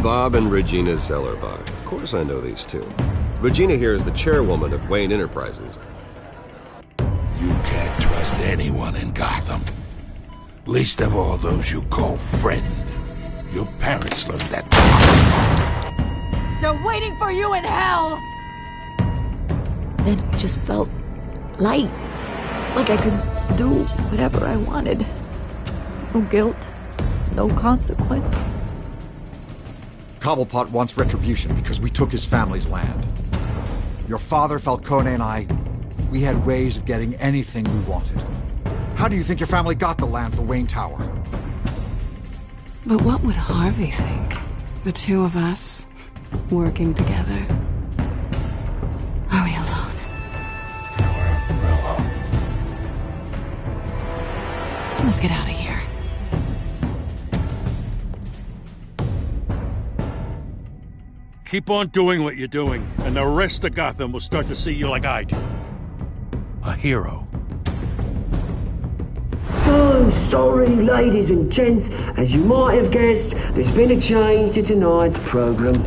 Bob and Regina Zellerbach. Of course I know these two. Regina here is the chairwoman of Wayne Enterprises. You can't trust anyone in Gotham. Least of all those you call friends. Your parents learned that. They're waiting for you in hell! Then it just felt light. Like I could do whatever I wanted. No guilt. No consequence. Cobblepot wants retribution because we took his family's land. Your father, Falcone, and I, we had ways of getting anything we wanted. How do you think your family got the land for Wayne Tower? But what would Harvey think? The two of us, working together. Are we alone? We're alone. Let's get out of here. Keep on doing what you're doing, and the rest of Gotham will start to see you like I do. A hero. So sorry, ladies and gents. As you might have guessed, there's been a change to tonight's program.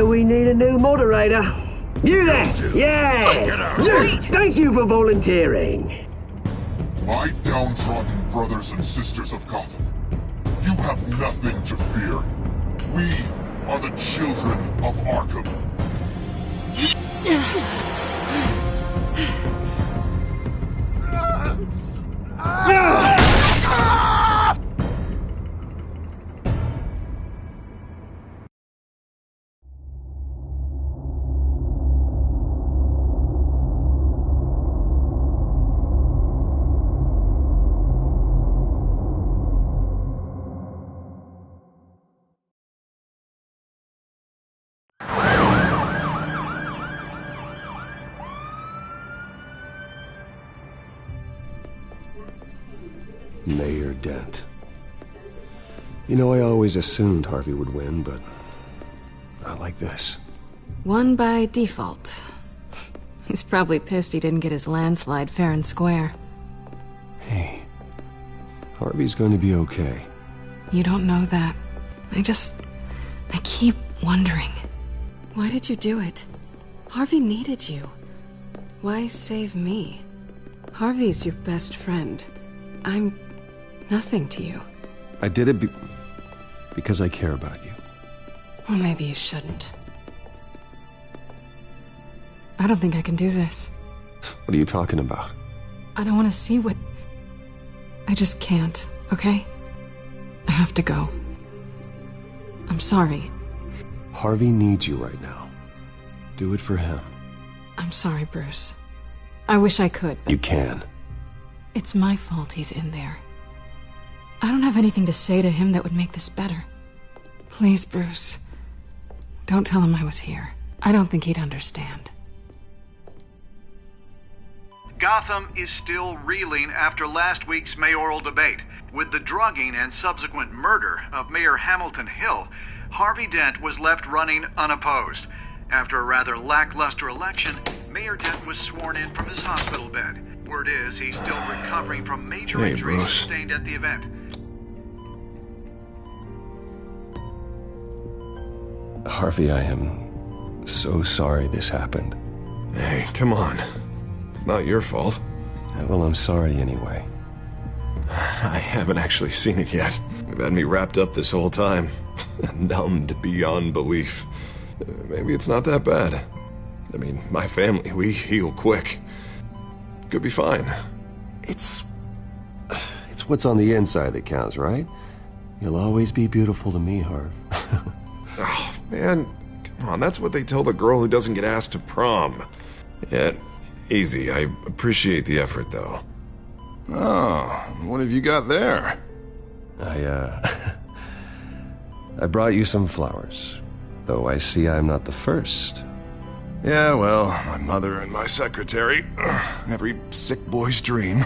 We need a new moderator. You there! Yeah! You! Thank you for volunteering. My downtrodden brothers and sisters of Gotham, you have nothing to fear. We are the children of Arkham. Mayor Dent. You know, I always assumed Harvey would win, but not like this. Won by default. He's probably pissed he didn't get his landslide fair and square. Hey, Harvey's going to be okay. You don't know that. I keep wondering. Why did you do it? Harvey needed you. Why save me? Harvey's your best friend. I'm nothing to you. I did it because I care about you. Well, maybe you shouldn't. I don't think I can do this. What are you talking about? I don't want to see what... I just can't, okay? I have to go. I'm sorry. Harvey needs you right now. Do it for him. I'm sorry, Bruce. I wish I could, but... You can. It's my fault he's in there. I don't have anything to say to him that would make this better. Please, Bruce. Don't tell him I was here. I don't think he'd understand. Gotham is still reeling after last week's mayoral debate. With the drugging and subsequent murder of Mayor Hamilton Hill, Harvey Dent was left running unopposed. After a rather lackluster election, Mayor Dent was sworn in from his hospital bed. Word is he's still recovering from major injuries sustained at the event. Harvey, I am so sorry this happened. Hey, come on. It's not your fault. Well, I'm sorry anyway. I haven't actually seen it yet. You've had me wrapped up this whole time. Numbed beyond belief. Maybe it's not that bad. I mean, my family, we heal quick. Could be fine. It's what's on the inside that counts, right? You'll always be beautiful to me, Harv. Oh, man. Come on, that's what they tell the girl who doesn't get asked to prom. Yeah, easy. I appreciate the effort, though. Oh, what have you got there? I brought you some flowers. Though I see I'm not the first. Yeah, well, my mother and my secretary. Every sick boy's dream.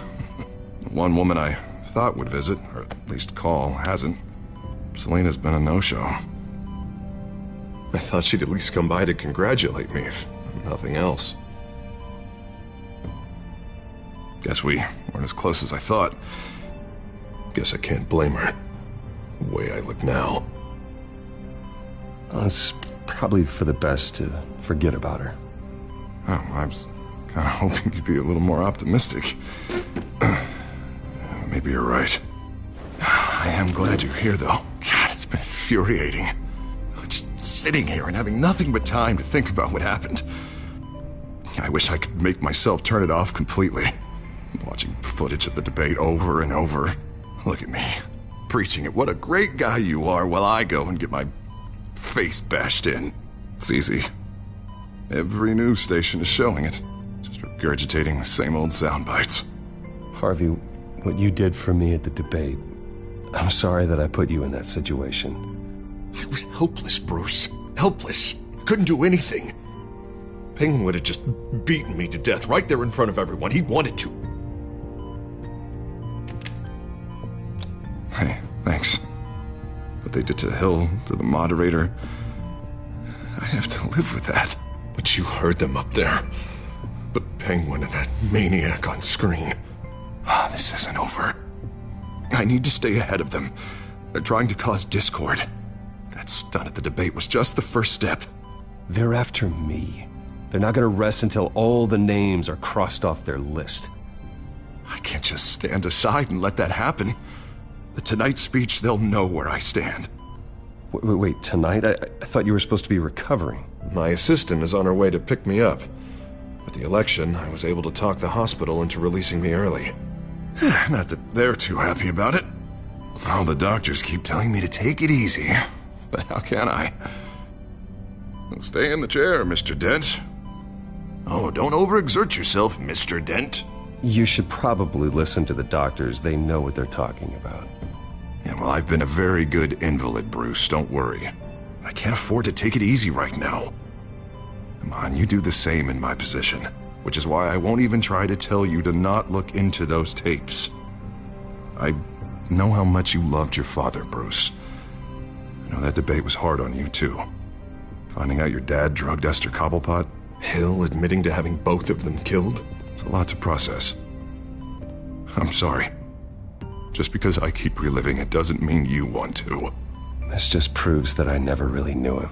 One woman I thought would visit, or at least call, hasn't. Selena's been a no-show. I thought she'd at least come by to congratulate me, if nothing else. Guess we weren't as close as I thought. Guess I can't blame her. The way I look now. Well, it's probably for the best to forget about her. Oh, I was kind of hoping you'd be a little more optimistic. Maybe you're right. I am glad you're here, though. God, it's been infuriating. Just sitting here and having nothing but time to think about what happened. I wish I could make myself turn it off completely. Watching footage of the debate over and over. Look at me, preaching at what a great guy you are while I go and get my face bashed in. It's easy. Every news station is showing it. Just regurgitating the same old sound bites. Harvey, what you did for me at the debate, I'm sorry that I put you in that situation. I was helpless, Bruce. Helpless. Couldn't do anything. Penguin would have just beaten me to death right there in front of everyone. He wanted to. Hey, thanks. What they did to Hill, to the moderator, I have to live with that. But you heard them up there. The Penguin and that maniac on screen. This isn't over. I need to stay ahead of them. They're trying to cause discord. That stunt at the debate was just the first step. They're after me. They're not gonna rest until all the names are crossed off their list. I can't just stand aside and let that happen. The Tonight speech, they'll know where I stand. Wait, tonight? I thought you were supposed to be recovering. My assistant is on her way to pick me up. With the election, I was able to talk the hospital into releasing me early. Not that they're too happy about it. All the doctors keep telling me to take it easy. But how can I? Well, stay in the chair, Mr. Dent. Oh, don't overexert yourself, Mr. Dent. You should probably listen to the doctors. They know what they're talking about. Yeah, well, I've been a very good invalid, Bruce. Don't worry. I can't afford to take it easy right now. Come on, you do the same in my position. Which is why I won't even try to tell you to not look into those tapes. I know how much you loved your father, Bruce. I know that debate was hard on you, too. Finding out your dad drugged Esther Cobblepot, Hill admitting to having both of them killed. It's a lot to process. I'm sorry. Just because I keep reliving it doesn't mean you want to. This just proves that I never really knew him.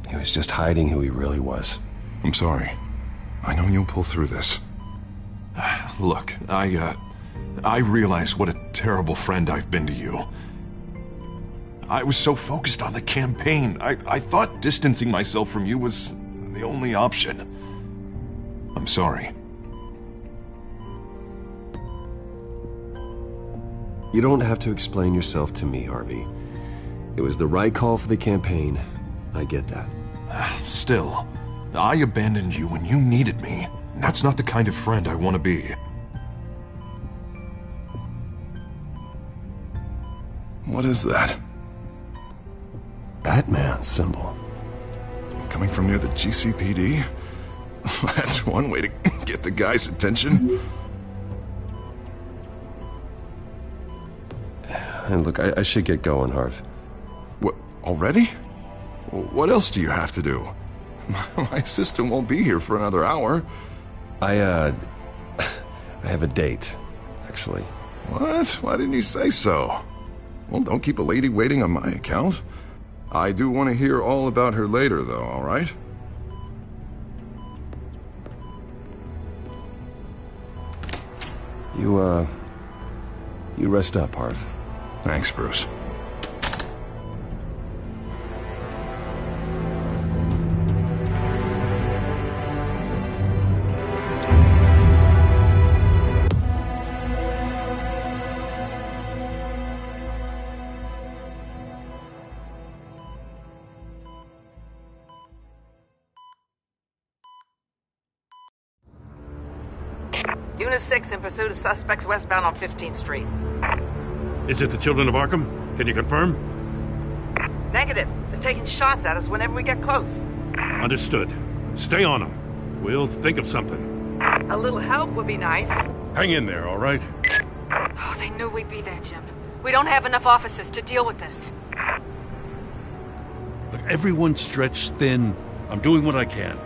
He was just hiding who he really was. I'm sorry. I know you'll pull through this. Look, I realize what a terrible friend I've been to you. I was so focused on the campaign. I thought distancing myself from you was the only option. I'm sorry. You don't have to explain yourself to me, Harvey. It was the right call for the campaign. I get that. Still, I abandoned you when you needed me. That's not the kind of friend I want to be. What is that? Batman's symbol. Coming from near the GCPD? That's one way to get the guy's attention. And look, I should get going, Harv. What, already? What else do you have to do? My assistant won't be here for another hour. I have a date, actually. What? Why didn't you say so? Well, don't keep a lady waiting on my account. I do want to hear all about her later, though, all right? You rest up, Harv. Thanks, Bruce. Unit 6 in pursuit of suspects westbound on 15th Street. Is it the Children of Arkham? Can you confirm? Negative. They're taking shots at us whenever we get close. Understood. Stay on them. We'll think of something. A little help would be nice. Hang in there, all right? Oh, they knew we'd be there, Jim. We don't have enough officers to deal with this. Look, everyone's stretched thin. I'm doing what I can.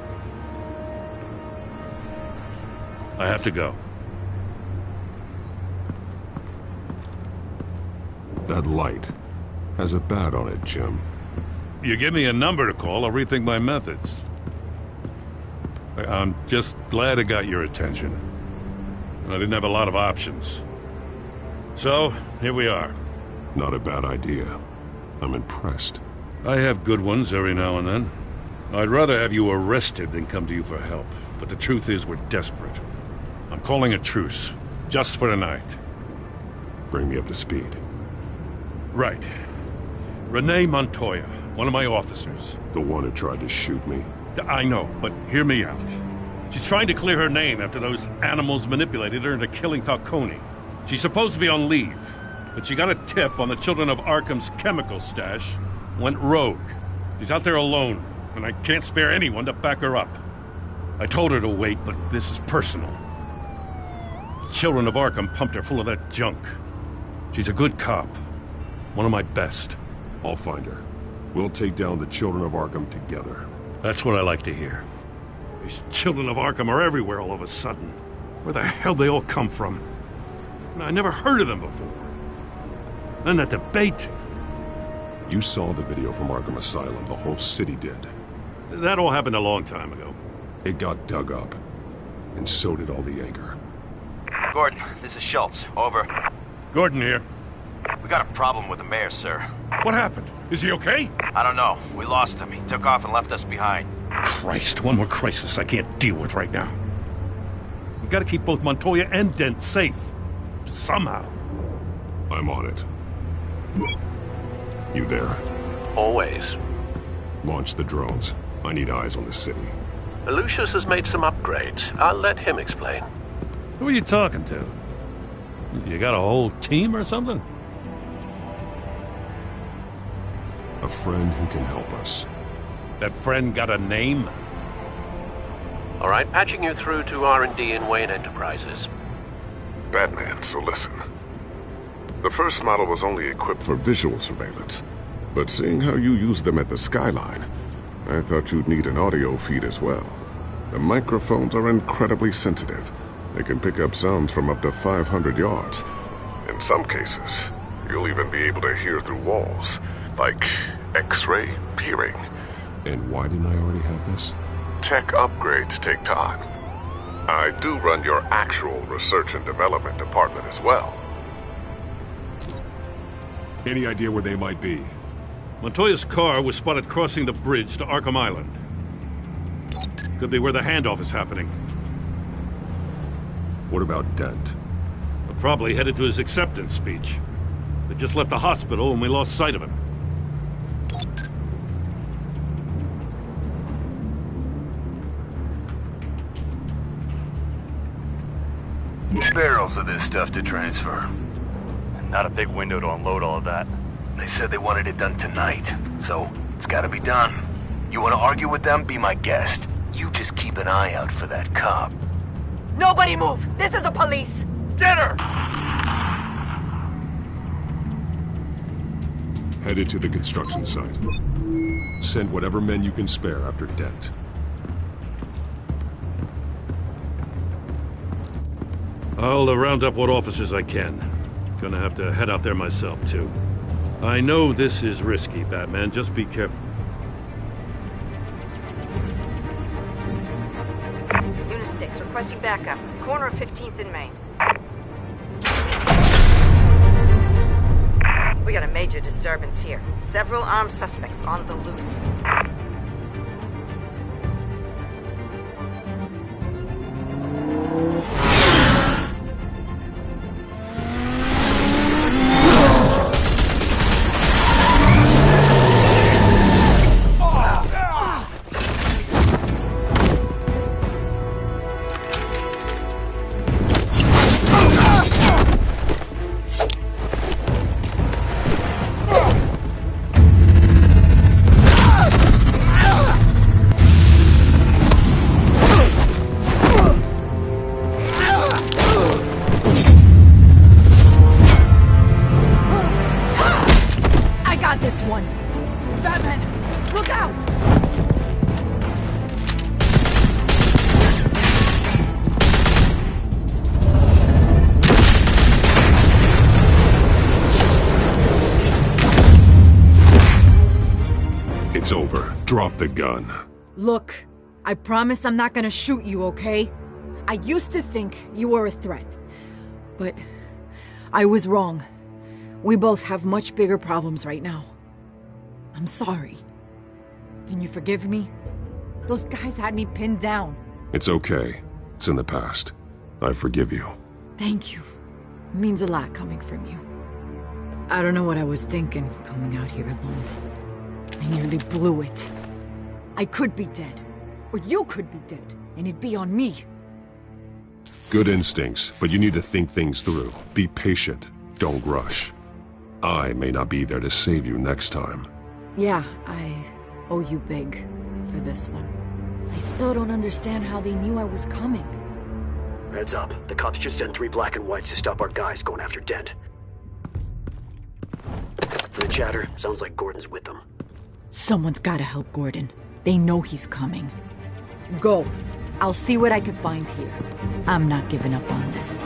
I have to go. That light has a bat on it, Jim. You give me a number to call, I'll rethink my methods. I'm just glad I got your attention. I didn't have a lot of options. So, here we are. Not a bad idea. I'm impressed. I have good ones every now and then. I'd rather have you arrested than come to you for help. But the truth is, we're desperate. I'm calling a truce. Just for tonight. Bring me up to speed. Right. Renee Montoya, one of my officers. The one who tried to shoot me? I know, but hear me out. She's trying to clear her name after those animals manipulated her into killing Falcone. She's supposed to be on leave, but she got a tip on the Children of Arkham's chemical stash, went rogue. She's out there alone, and I can't spare anyone to back her up. I told her to wait, but this is personal. The Children of Arkham pumped her full of that junk. She's a good cop. One of my best. I'll find her. We'll take down the Children of Arkham together. That's what I like to hear. These Children of Arkham are everywhere all of a sudden. Where the hell they all come from? I never heard of them before. Then that debate. You saw the video from Arkham Asylum. The whole city did. That all happened a long time ago. It got dug up. And so did all the anger. Gordon, this is Schultz. Over. Gordon here. We got a problem with the mayor, sir. What happened? Is he okay? I don't know. We lost him. He took off and left us behind. Christ, one more crisis I can't deal with right now. We gotta keep both Montoya and Dent safe. Somehow. I'm on it. You there? Always. Launch the drones. I need eyes on the city. Lucius has made some upgrades. I'll let him explain. Who are you talking to? You got a whole team or something? A friend who can help us. That friend got a name? All right, patching you through to R&D in Wayne Enterprises. Batman, so listen. The first model was only equipped for visual surveillance, but seeing how you use them at the Skyline, I thought you'd need an audio feed as well. The microphones are incredibly sensitive. They can pick up sounds from up to 500 yards. In some cases, you'll even be able to hear through walls, like X-ray peering. And why didn't I already have this? Tech upgrades take time. I do run your actual research and development department as well. Any idea where they might be? Montoya's car was spotted crossing the bridge to Arkham Island. Could be where the handoff is happening. What about Dent? We're probably headed to his acceptance speech. They just left the hospital and we lost sight of him. Barrels of this stuff to transfer. Not a big window to unload all of that. They said they wanted it done tonight, so it's gotta be done. You wanna argue with them? Be my guest. You just keep an eye out for that cop. Nobody move! This is the police! Get her! Headed to the construction site. Send whatever men you can spare after Dent. I'll round up what officers I can. Gonna have to head out there myself, too. I know this is risky, Batman. Just be careful. Unit 6, requesting backup. Corner of 15th and Main. We got a major disturbance here. Several armed suspects on the loose. Drop the gun. Look, I promise I'm not gonna shoot you, okay? I used to think you were a threat. But I was wrong. We both have much bigger problems right now. I'm sorry. Can you forgive me? Those guys had me pinned down. It's okay. It's in the past. I forgive you. Thank you. It means a lot coming from you. I don't know what I was thinking coming out here alone. I nearly blew it. I could be dead. Or you could be dead. And it'd be on me. Good instincts, but you need to think things through. Be patient. Don't rush. I may not be there to save you next time. Yeah, I owe you big for this one. I still don't understand how they knew I was coming. Heads up. The cops just sent 3 black and whites to stop our guys going after Dent. From the chatter, sounds like Gordon's with them. Someone's gotta help Gordon. They know he's coming. Go. I'll see what I can find here. I'm not giving up on this.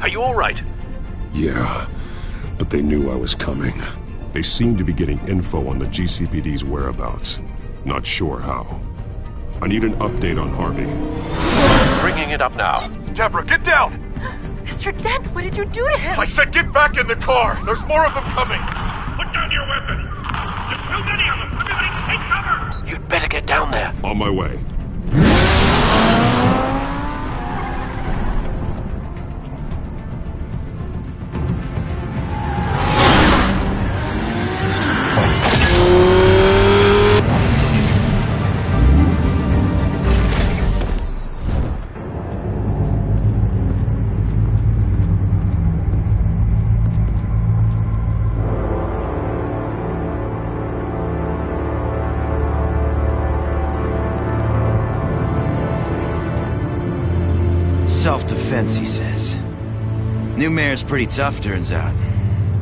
Are you all right? Yeah, but they knew I was coming. They seemed to be getting info on the GCPD's whereabouts. Not sure how. I need an update on Harvey. Bringing it up now. Deborah, get down! Mr. Dent, what did you do to him? I said get back in the car! There's more of them coming! Put down your weapon! There's too many of them! Everybody take cover! You'd better get down there. On my way. Self-defense, he says. New mayor's pretty tough, turns out.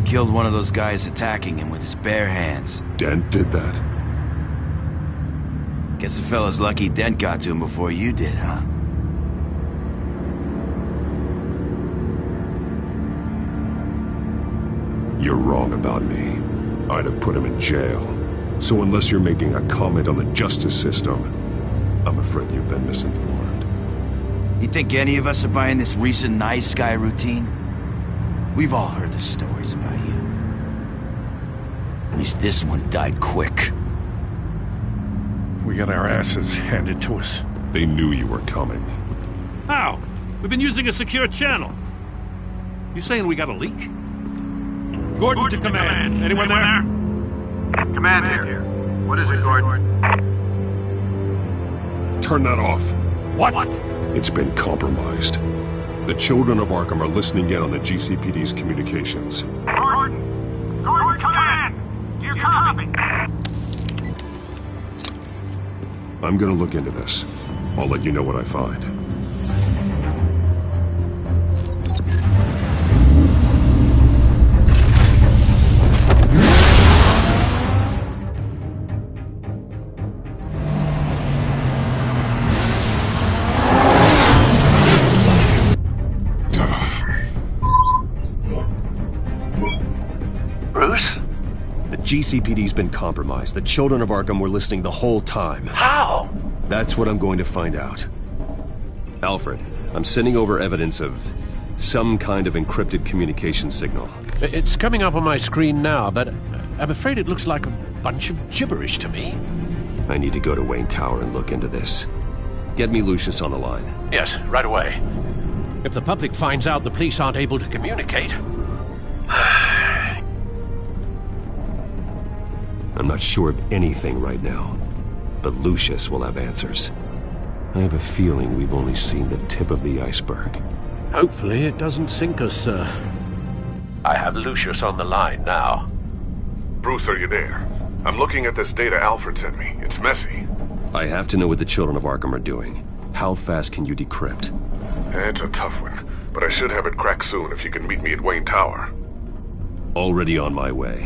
Killed one of those guys attacking him with his bare hands. Dent did that? Guess the fella's lucky Dent got to him before you did, huh? You're wrong about me. I'd have put him in jail. So unless you're making a comment on the justice system, I'm afraid you've been misinformed. You think any of us are buying this recent nice guy routine? We've all heard the stories about you. At least this one died quick. We got our asses handed to us. They knew you were coming. How? We've been using a secure channel. You saying we got a leak? Gordon to command. Anyone there? Command here. What is it, Gordon? Turn that off. What? It's been compromised. The children of Arkham are listening in on the GCPD's communications. Gordon! Gordon, command! Do you copy? I'm gonna look into this. I'll let you know what I find. GCPD's been compromised. The children of Arkham were listening the whole time. How? That's what I'm going to find out. Alfred, I'm sending over evidence of some kind of encrypted communication signal. It's coming up on my screen now, but I'm afraid it looks like a bunch of gibberish to me. I need to go to Wayne Tower and look into this. Get me Lucius on the line. Yes, right away. If the public finds out the police aren't able to communicate... I'm not sure of anything right now, but Lucius will have answers. I have a feeling we've only seen the tip of the iceberg. Hopefully it doesn't sink us, sir. I have Lucius on the line now. Bruce, are you there? I'm looking at this data Alfred sent me. It's messy. I have to know what the children of Arkham are doing. How fast can you decrypt? It's a tough one, but I should have it cracked soon if you can meet me at Wayne Tower. Already on my way.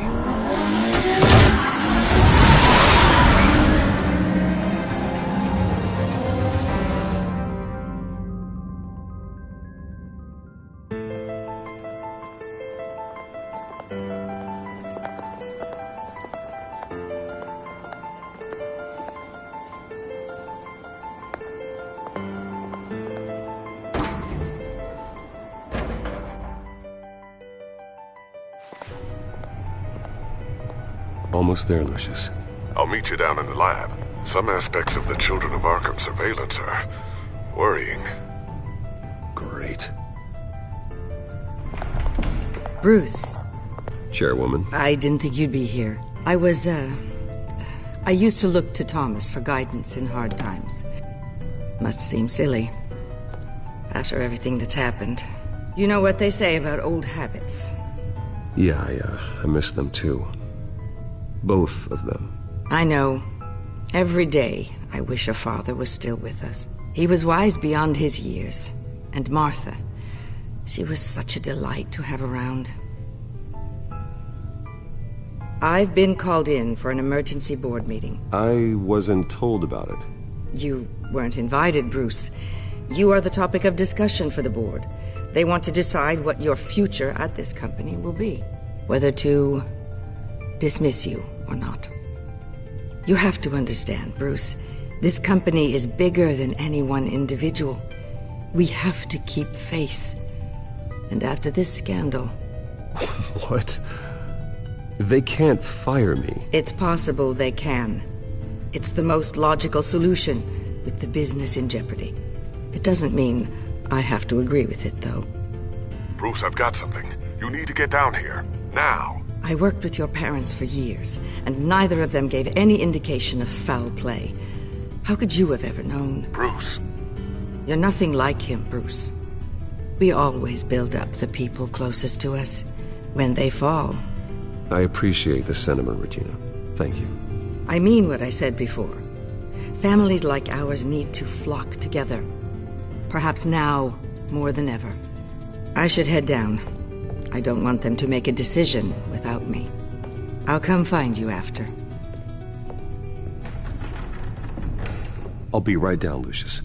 almost there, Lucius. I'll meet you down in the lab. Some aspects of the Children of Arkham surveillance are worrying. Great. Bruce. Chairwoman. I didn't think you'd be here. I used to look to Thomas for guidance in hard times. Must seem silly. After everything that's happened. You know what they say about old habits. Yeah, I miss them too. Both of them. I know. Every day, I wish a father was still with us. He was wise beyond his years. And Martha, she was such a delight to have around. I've been called in for an emergency board meeting. I wasn't told about it. You weren't invited, Bruce. You are the topic of discussion for the board. They want to decide what your future at this company will be. Whether to dismiss you or not. You have to understand, Bruce. This company is bigger than any one individual. We have to keep face. And after this scandal... What? They can't fire me. It's possible they can. It's the most logical solution, with the business in jeopardy. It doesn't mean I have to agree with it, though. Bruce, I've got something. You need to get down here. Now. I worked with your parents for years, and neither of them gave any indication of foul play. How could you have ever known? Bruce. You're nothing like him, Bruce. We always build up the people closest to us. When they fall... I appreciate the sentiment, Regina. Thank you. I mean what I said before. Families like ours need to flock together. Perhaps now, more than ever. I should head down. I don't want them to make a decision without me. I'll come find you after. I'll be right down, Lucius.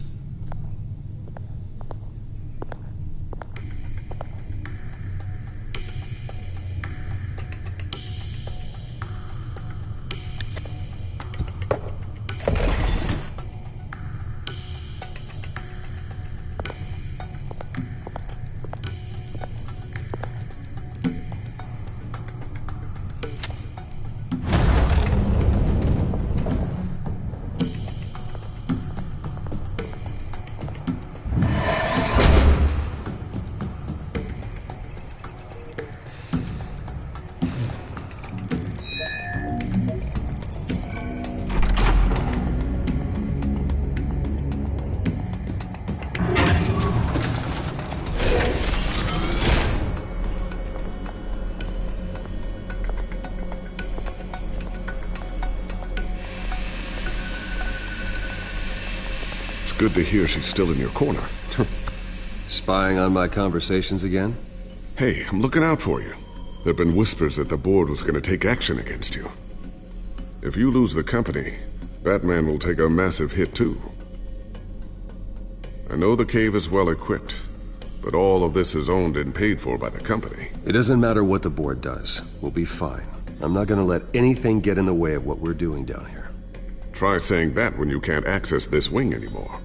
Good to hear she's still in your corner. Spying on my conversations again? Hey, I'm looking out for you. There've been whispers that the board was going to take action against you. If you lose the company, Batman will take a massive hit too. I know the cave is well equipped, but all of this is owned and paid for by the company. It doesn't matter what the board does. We'll be fine. I'm not gonna let anything get in the way of what we're doing down here. Try saying that when you can't access this wing anymore.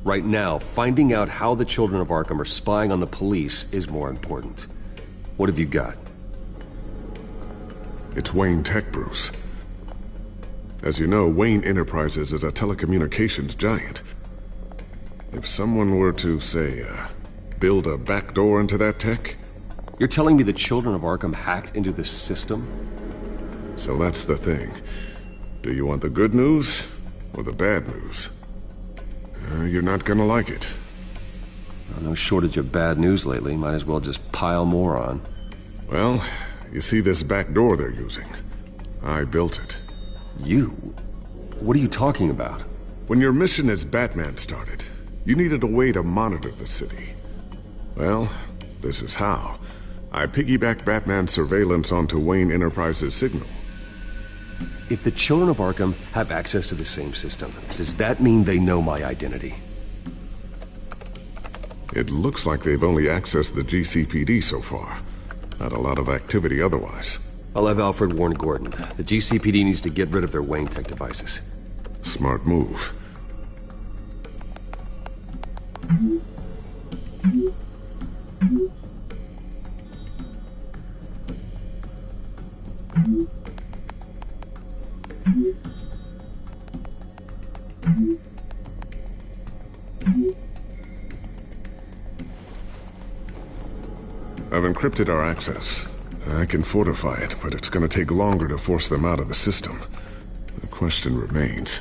Right now, finding out how the Children of Arkham are spying on the police is more important. What have you got? It's Wayne Tech, Bruce. As you know, Wayne Enterprises is a telecommunications giant. If someone were to, say, build a backdoor into that tech... You're telling me the Children of Arkham hacked into this system? So that's the thing. Do you want the good news or the bad news? You're not gonna like it. No shortage of bad news lately. Might as well just pile more on. Well, you see this back door they're using? I built it. You? What are you talking about? When your mission as Batman started, you needed a way to monitor the city. Well, this is how. I piggybacked Batman's surveillance onto Wayne Enterprises' signal. If the Children of Arkham have access to the same system, does that mean they know my identity? It looks like they've only accessed the GCPD so far. Not a lot of activity otherwise. I'll have Alfred warn Gordon. The GCPD needs to get rid of their Wayne Tech devices. Smart move. I've encrypted our access. I can fortify it, but it's gonna take longer to force them out of the system. The question remains,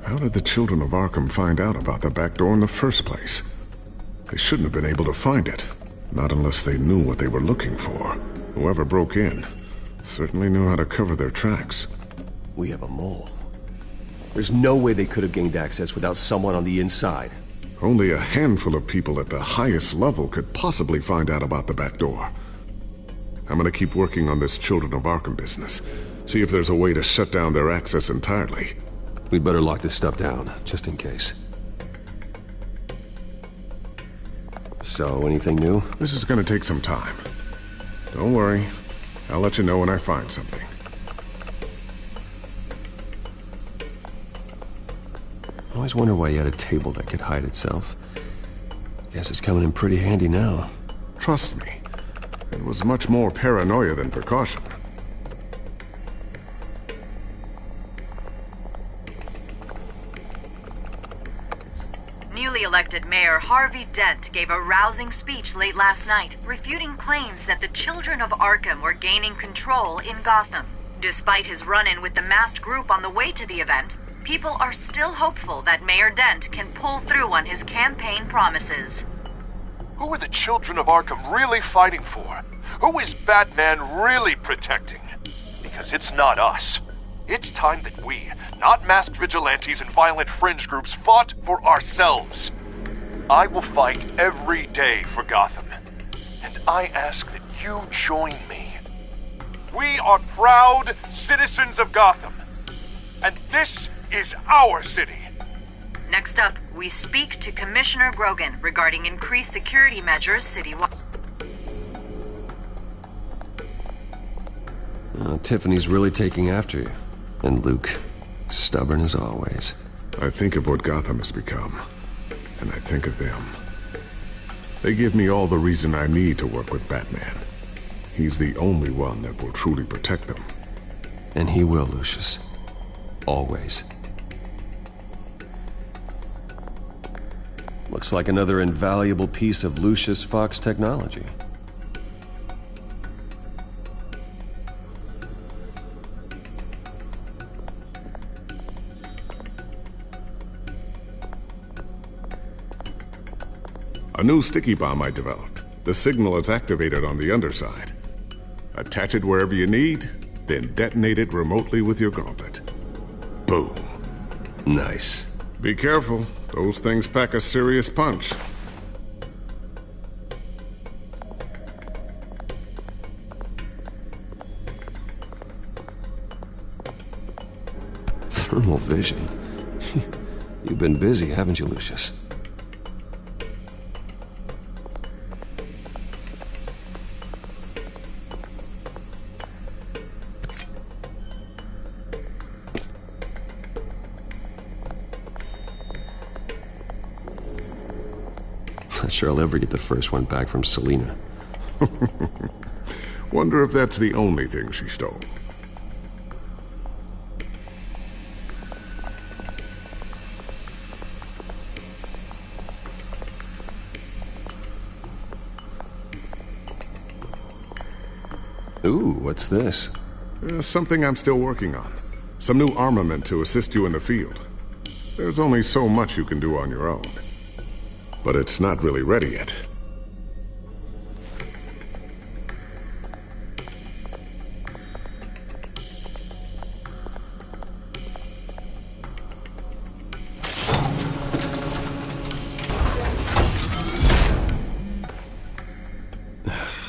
how did the children of Arkham find out about the back door in the first place? They shouldn't have been able to find it. Not unless they knew what they were looking for. Whoever broke in certainly knew how to cover their tracks. We have a mole. There's no way they could have gained access without someone on the inside. Only a handful of people at the highest level could possibly find out about the back door. I'm gonna keep working on this Children of Arkham business. See if there's a way to shut down their access entirely. We'd better lock this stuff down, just in case. So, anything new? This is gonna take some time. Don't worry. I'll let you know when I find something. I always wonder why you had a table that could hide itself. Guess it's coming in pretty handy now. Trust me, it was much more paranoia than precaution. Newly elected Mayor Harvey Dent gave a rousing speech late last night, refuting claims that the children of Arkham were gaining control in Gotham. Despite his run-in with the masked group on the way to the event, people are still hopeful that Mayor Dent can pull through on his campaign promises. Who are the children of Arkham really fighting for? Who is Batman really protecting? Because it's not us. It's time that we, not masked vigilantes and violent fringe groups, fought for ourselves. I will fight every day for Gotham. And I ask that you join me. We are proud citizens of Gotham. And this is our city. Next up, we speak to Commissioner Grogan regarding increased security measures citywide. Tiffany's really taking after you. And Luke, stubborn as always. I think of what Gotham has become, and I think of them. They give me all the reason I need to work with Batman. He's the only one that will truly protect them. And he will, Lucius. Always. Looks like another invaluable piece of Lucius Fox technology. A new sticky bomb I developed. The signal is activated on the underside. Attach it wherever you need, then detonate it remotely with your gauntlet. Boom. Nice. Be careful. Those things pack a serious punch. Thermal vision. You've been busy, haven't you, Lucius? Not sure I'll ever get the first one back from Selina. Wonder if that's the only thing she stole. Ooh, what's this? Something I'm still working on. Some new armament to assist you in the field. There's only so much you can do on your own. But it's not really ready yet.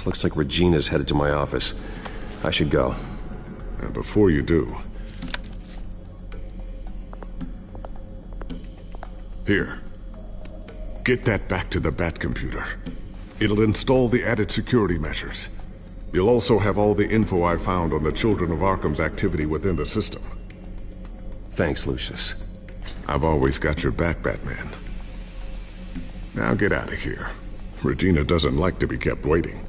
Looks like Regina's headed to my office. I should go. Before you do... Here. Get that back to the Bat computer. It'll install the added security measures. You'll also have all the info I found on the Children of Arkham's activity within the system. Thanks, Lucius. I've always got your back, Batman. Now get out of here. Regina doesn't like to be kept waiting.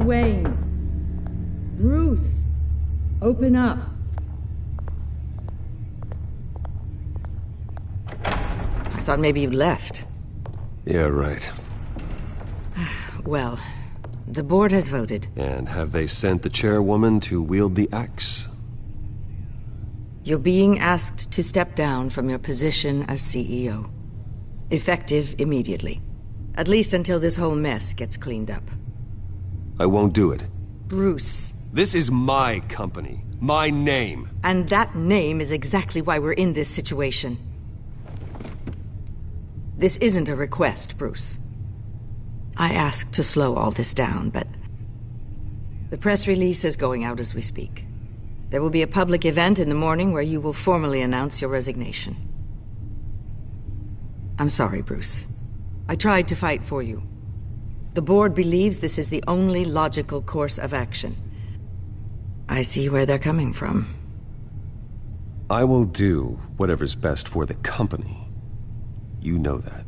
Wayne. Bruce, open up. I thought maybe you'd left. Yeah, right. Well, the board has voted. And have they sent the chairwoman to wield the axe? You're being asked to step down from your position as CEO. Effective immediately. At least until this whole mess gets cleaned up. I won't do it. Bruce. This is my company. My name. And that name is exactly why we're in this situation. This isn't a request, Bruce. I asked to slow all this down, but the press release is going out as we speak. There will be a public event in the morning where you will formally announce your resignation. I'm sorry, Bruce. I tried to fight for you. The board believes this is the only logical course of action. I see where they're coming from. I will do whatever's best for the company. You know that.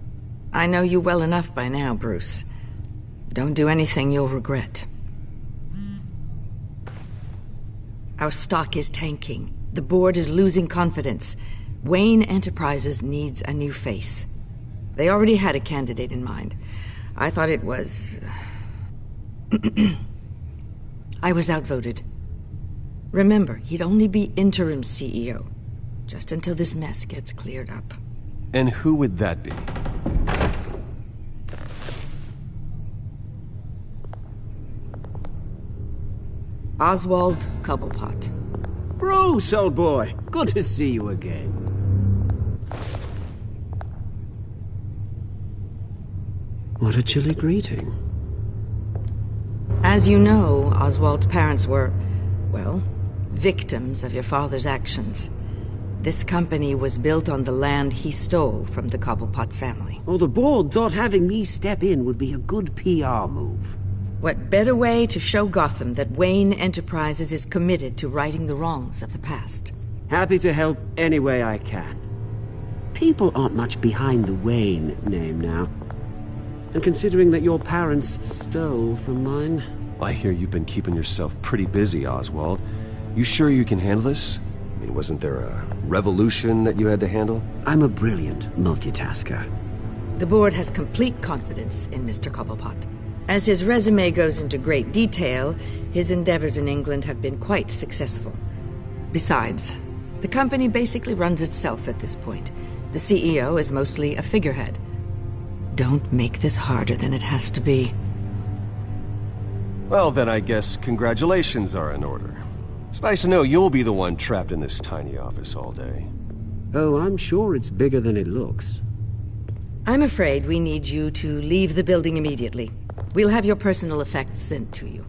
I know you well enough by now, Bruce. Don't do anything you'll regret. Our stock is tanking. The board is losing confidence. Wayne Enterprises needs a new face. They already had a candidate in mind. I thought it was... I was outvoted. Remember, he'd only be interim CEO, just until this mess gets cleared up. And who would that be? Oswald Cobblepot. Bruce, old boy. Good to see you again. What a chilly greeting. As you know, Oswald's parents were, well, victims of your father's actions. This company was built on the land he stole from the Cobblepot family. Oh, the board thought having me step in would be a good PR move. What better way to show Gotham that Wayne Enterprises is committed to righting the wrongs of the past? Happy to help any way I can. People aren't much behind the Wayne name now. And considering that your parents stole from mine... I hear you've been keeping yourself pretty busy, Oswald. You sure you can handle this? I mean, wasn't there a revolution that you had to handle? I'm a brilliant multitasker. The board has complete confidence in Mr. Cobblepot. As his resume goes into great detail, his endeavors in England have been quite successful. Besides, the company basically runs itself at this point. The CEO is mostly a figurehead. Don't make this harder than it has to be. Well, then I guess congratulations are in order. It's nice to know you'll be the one trapped in this tiny office all day. Oh, I'm sure it's bigger than it looks. I'm afraid we need you to leave the building immediately. We'll have your personal effects sent to you.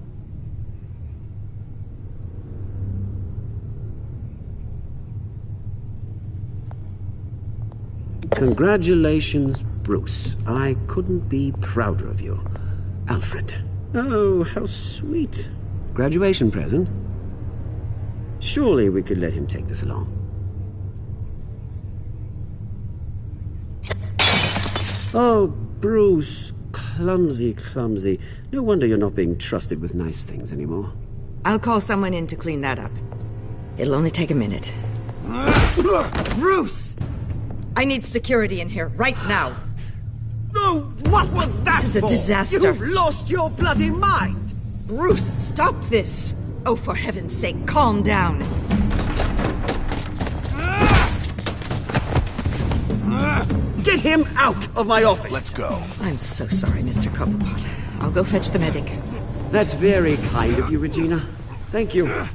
Congratulations, Bruce. I couldn't be prouder of you. Alfred. Oh, how sweet. Graduation present? Surely we could let him take this along. Oh, Bruce. Clumsy, clumsy. No wonder you're not being trusted with nice things anymore. I'll call someone in to clean that up. It'll only take a minute. Bruce! I need security in here, right now. Oh, what was that This is a for? disaster. You've lost your bloody mind! Bruce, stop this! Oh, for heaven's sake, calm down. Get him out of my office! Let's go. I'm so sorry, Mr. Cobblepot. I'll go fetch the medic. That's very kind of you, Regina. Thank you.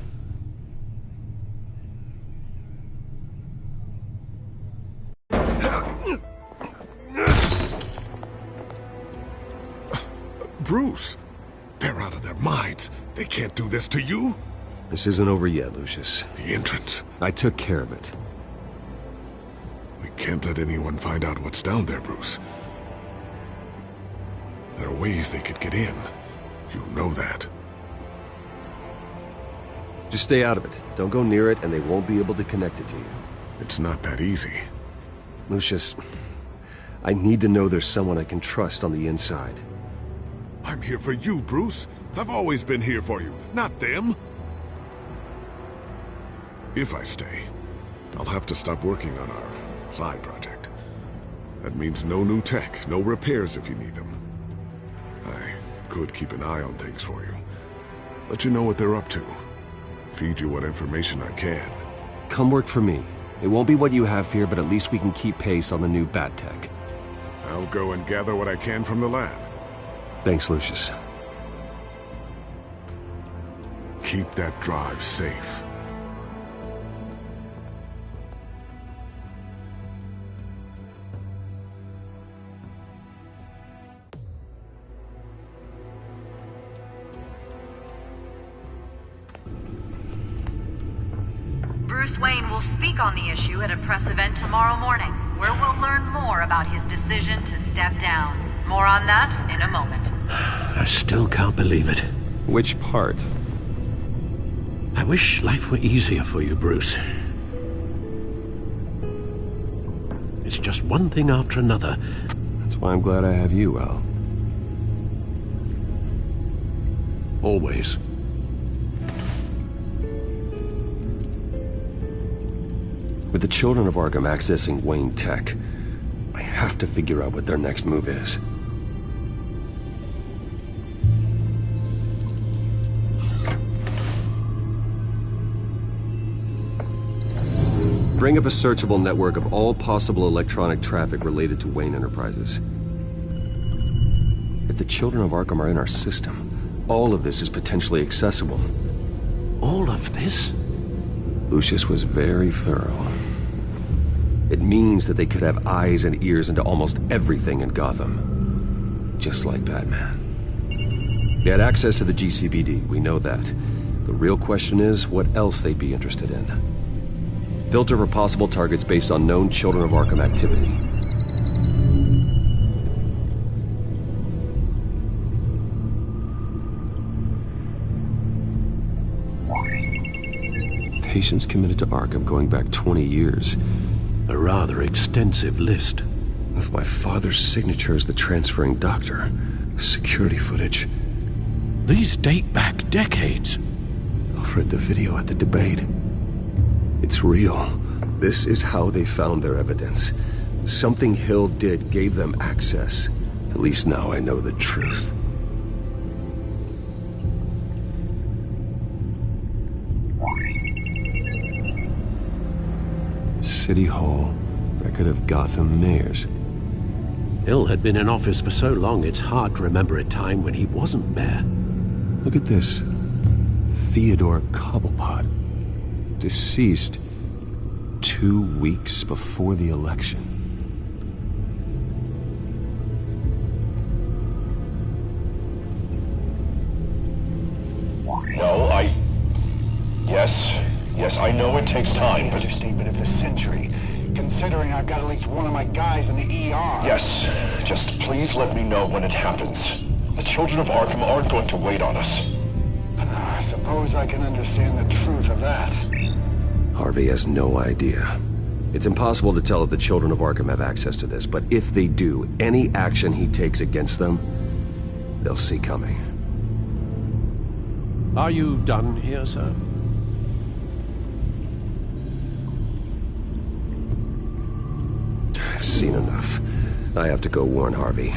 Bruce, they're out of their minds. They can't do this to you. This isn't over yet, Lucius. The entrance. I took care of it. We can't let anyone find out what's down there, Bruce. There are ways they could get in. You know that. Just stay out of it. Don't go near it, and they won't be able to connect it to you. It's not that easy. Lucius, I need to know there's someone I can trust on the inside. I'm here for you, Bruce. I've always been here for you, not them. If I stay, I'll have to stop working on our side project. That means no new tech, no repairs if you need them. I could keep an eye on things for you. Let you know what they're up to. Feed you what information I can. Come work for me. It won't be what you have here, but at least we can keep pace on the new bat tech. I'll go and gather what I can from the lab. Thanks, Lucius. Keep that drive safe. Bruce Wayne will speak on the issue at a press event tomorrow morning, where we'll learn more about his decision to step down. More on that in a moment. I still can't believe it. Which part? I wish life were easier for you, Bruce. It's just one thing after another. That's why I'm glad I have you, Al. Always. With the children of Arkham accessing Wayne Tech, I have to figure out what their next move is. Bring up a searchable network of all possible electronic traffic related to Wayne Enterprises. If the children of Arkham are in our system, all of this is potentially accessible. All of this? Lucius was very thorough. It means that they could have eyes and ears into almost everything in Gotham. Just like Batman. They had access to the GCPD, we know that. The real question is, what else they'd be interested in. Filter for possible targets based on known Children of Arkham activity. Patients committed to Arkham going back 20 years. A rather extensive list. With my father's signature as the transferring doctor. Security footage. These date back decades. Alfred, the video at the debate. It's real. This is how they found their evidence. Something Hill did gave them access. At least now I know the truth. City Hall. Record of Gotham mayors. Hill had been in office for so long, it's hard to remember a time when he wasn't mayor. Look at this. Theodore Cobblepot. Deceased 2 weeks before the election. No, Yes, I know it takes time, but... Understatement of the century, considering I've got at least one of my guys in the ER. Yes, just please let me know when it happens. The children of Arkham aren't going to wait on us. I suppose I can understand the truth of that. Harvey has no idea. It's impossible to tell if the children of Arkham have access to this, but if they do, any action he takes against them, they'll see coming. Are you done here, sir? I've seen enough. I have to go warn Harvey.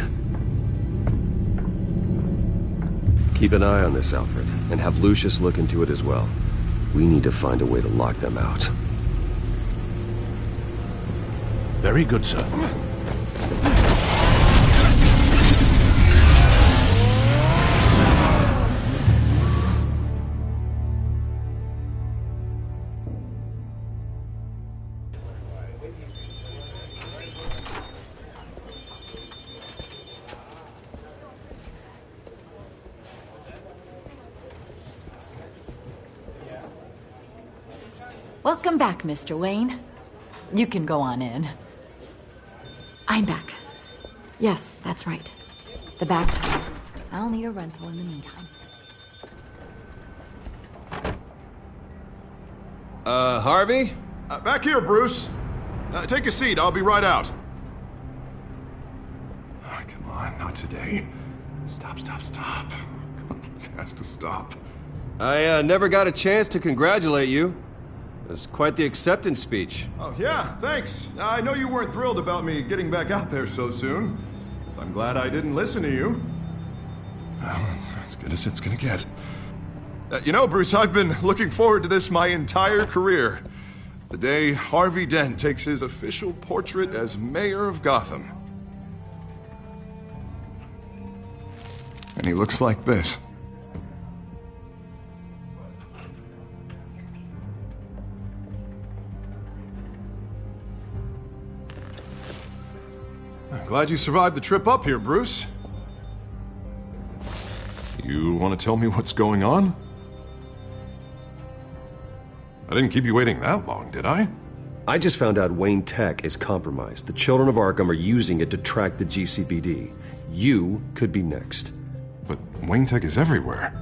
Keep an eye on this, Alfred, and have Lucius look into it as well. We need to find a way to lock them out. Very good, sir. Welcome back, Mr. Wayne. You can go on in. I'm back. Yes, that's right. The back tire. I'll need a rental in the meantime. Harvey? Back here, Bruce. Take a seat, I'll be right out. Oh, come on, not today. Stop. It has to stop. I never got a chance to congratulate you. It was quite the acceptance speech. Oh, yeah, thanks. I know you weren't thrilled about me getting back out there so soon. So I'm glad I didn't listen to you. Well, it's as good as it's gonna get. You know, Bruce, I've been looking forward to this my entire career. The day Harvey Dent takes his official portrait as mayor of Gotham. And he looks like this. I'm glad you survived the trip up here, Bruce. You want to tell me what's going on? I didn't keep you waiting that long, did I? I just found out Wayne Tech is compromised. The children of Arkham are using it to track the GCPD. You could be next. But Wayne Tech is everywhere.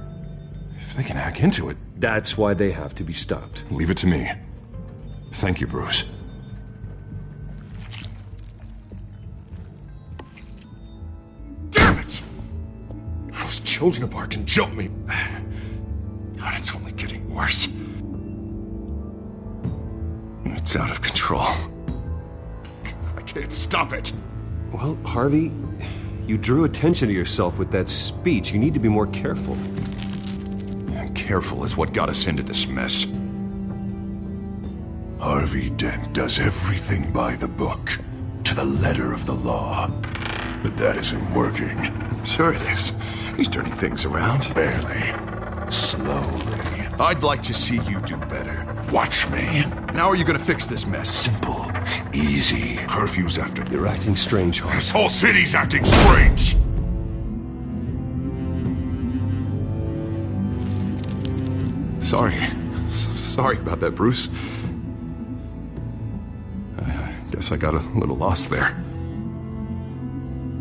If they can hack into it... That's why they have to be stopped. Leave it to me. Thank you, Bruce. Damn it! Those children of Arkham jumped me. God, it's only getting worse. It's out of control. I can't stop it. Well, Harvey, you drew attention to yourself with that speech. You need to be more careful. Careful is what got us into this mess. Harvey Dent does everything by the book, to the letter of the law. But that isn't working. Sure it is. He's turning things around. Barely. Slowly. I'd like to see you do better. Watch me. Now are you gonna fix this mess? Simple. Easy. Curfew's after. You're acting strange, Harvey. This whole city's acting strange! Sorry about that, Bruce. I guess I got a little lost there.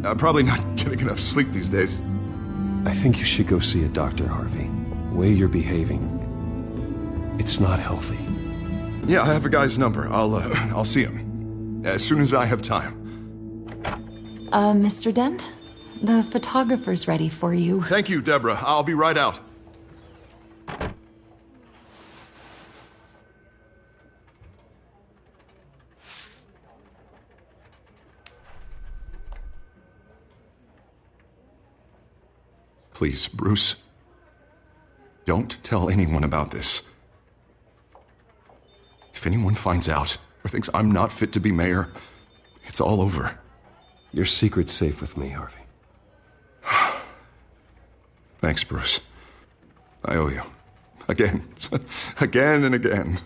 I'm probably not getting enough sleep these days. I think you should go see a doctor, Harvey. The way you're behaving, it's not healthy. Yeah, I have a guy's number. I'll see him as soon as I have time. Mr. Dent? The photographer's ready for you. Thank you, Deborah. I'll be right out. Please, Bruce. Don't tell anyone about this. If anyone finds out or thinks I'm not fit to be mayor, it's all over. Your secret's safe with me, Harvey. Thanks, Bruce. I owe you. Again. Again and again.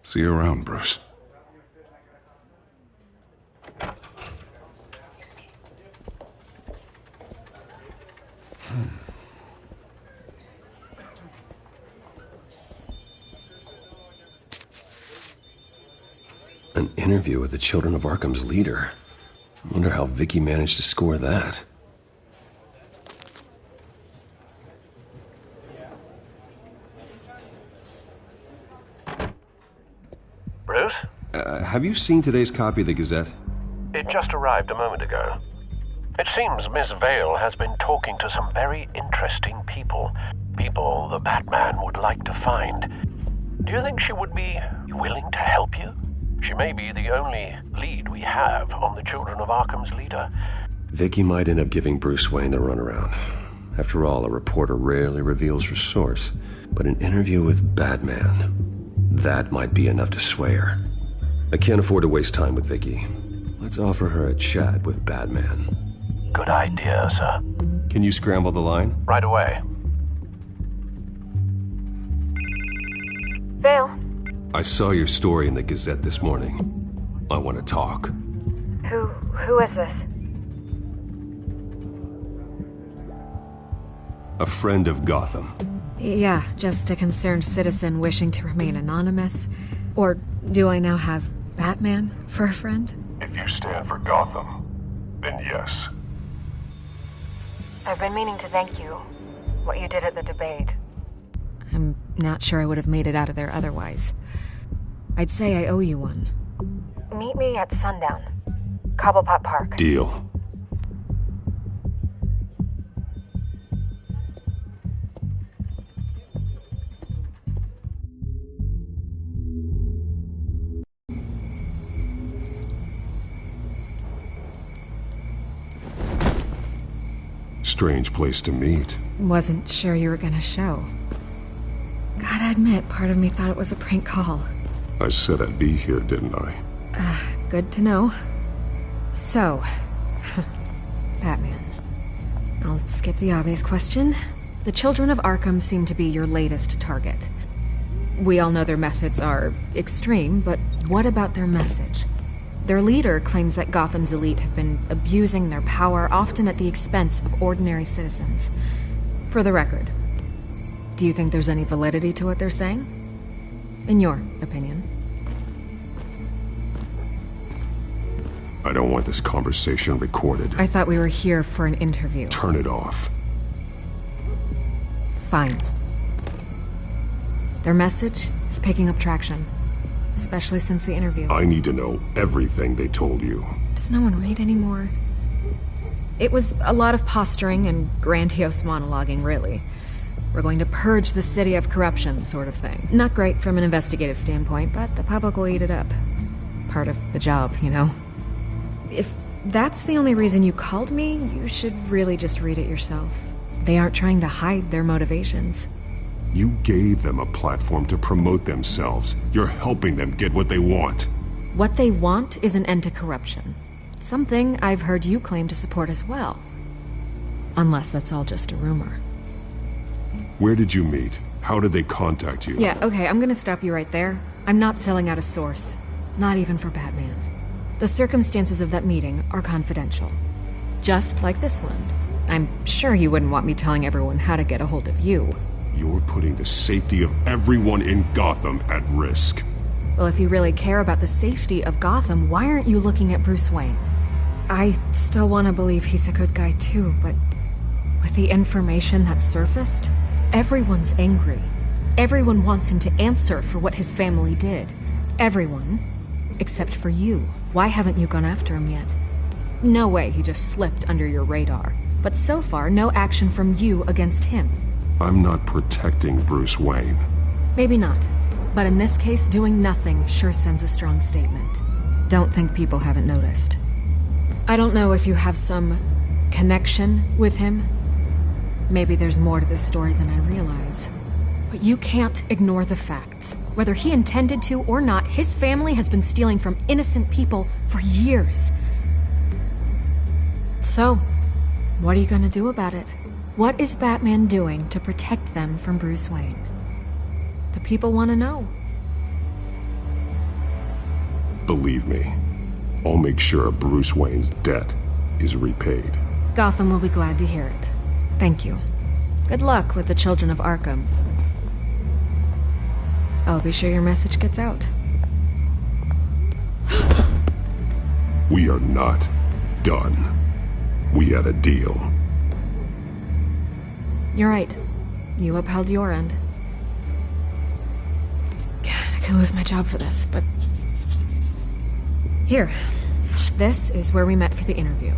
See you around, Bruce. An interview with the Children of Arkham's leader. I wonder how Vicky managed to score that. Bruce? Have you seen today's copy of the Gazette? It just arrived a moment ago. It seems Miss Vale has been talking to some very interesting people. People the Batman would like to find. Do you think she would be willing to help you? She may be the only lead we have on the Children of Arkham's leader. Vicky might end up giving Bruce Wayne the runaround. After all, a reporter rarely reveals her source. But an interview with Batman, that might be enough to sway her. I can't afford to waste time with Vicky. Let's offer her a chat with Batman. Good idea, sir. Can you scramble the line? Right away. Vale. I saw your story in the Gazette this morning. I want to talk. Who is this? A friend of Gotham. Yeah, just a concerned citizen wishing to remain anonymous. Or do I now have Batman for a friend? If you stand for Gotham, then yes. I've been meaning to thank you. What you did at the debate. I'm not sure I would have made it out of there otherwise. I'd say I owe you one. Meet me at sundown. Cobblepot Park. Deal. Strange place to meet. Wasn't sure you were gonna show. Gotta admit, part of me thought it was a prank call. I said I'd be here, didn't I? Good to know. So, Batman. I'll skip the obvious question. The Children of Arkham seem to be your latest target. We all know their methods are extreme, but what about their message? Their leader claims that Gotham's elite have been abusing their power, often at the expense of ordinary citizens. For the record, do you think there's any validity to what they're saying? In your opinion? I don't want this conversation recorded. I thought we were here for an interview. Turn it off. Fine. Their message is picking up traction, especially since the interview. I need to know everything they told you. Does no one read anymore? It was a lot of posturing and grandiose monologuing, really. We're going to purge the city of corruption, sort of thing. Not great from an investigative standpoint, but the public will eat it up. Part of the job, you know? If that's the only reason you called me, you should really just read it yourself. They aren't trying to hide their motivations. You gave them a platform to promote themselves. You're helping them get what they want. What they want is an end to corruption. Something I've heard you claim to support as well. Unless that's all just a rumor. Where did you meet? How did they contact you? Yeah, okay, I'm gonna stop you right there. I'm not selling out a source. Not even for Batman. The circumstances of that meeting are confidential. Just like this one. I'm sure you wouldn't want me telling everyone how to get a hold of you. You're putting the safety of everyone in Gotham at risk. Well, if you really care about the safety of Gotham, why aren't you looking at Bruce Wayne? I still want to believe he's a good guy too, but with the information that surfaced, everyone's angry. Everyone wants him to answer for what his family did. Everyone, except for you. Why haven't you gone after him yet? No way he just slipped under your radar. But so far, no action from you against him. I'm not protecting Bruce Wayne. Maybe not. But in this case, doing nothing sure sends a strong statement. Don't think people haven't noticed. I don't know if you have some connection with him. Maybe there's more to this story than I realize. But you can't ignore the facts. Whether he intended to or not, his family has been stealing from innocent people for years. So, what are you gonna do about it? What is Batman doing to protect them from Bruce Wayne? The people want to know. Believe me, I'll make sure Bruce Wayne's debt is repaid. Gotham will be glad to hear it. Thank you. Good luck with the Children of Arkham. I'll be sure your message gets out. We are not done. We had a deal. You're right. You upheld your end. God, I could lose my job for this, but... Here. This is where we met for the interview.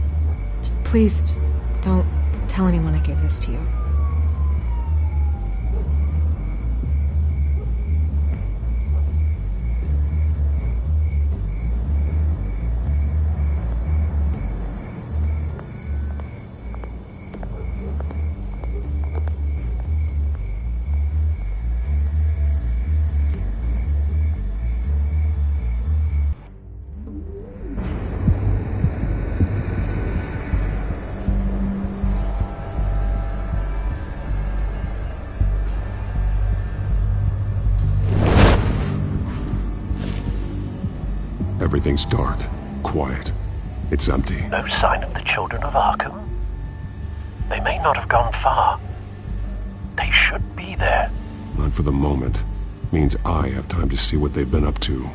Just please, don't tell anyone I gave this to you. Everything's dark, quiet. It's empty. No sign of the Children of Arkham? They may not have gone far. They should be there. Not for the moment. Means I have time to see what they've been up to.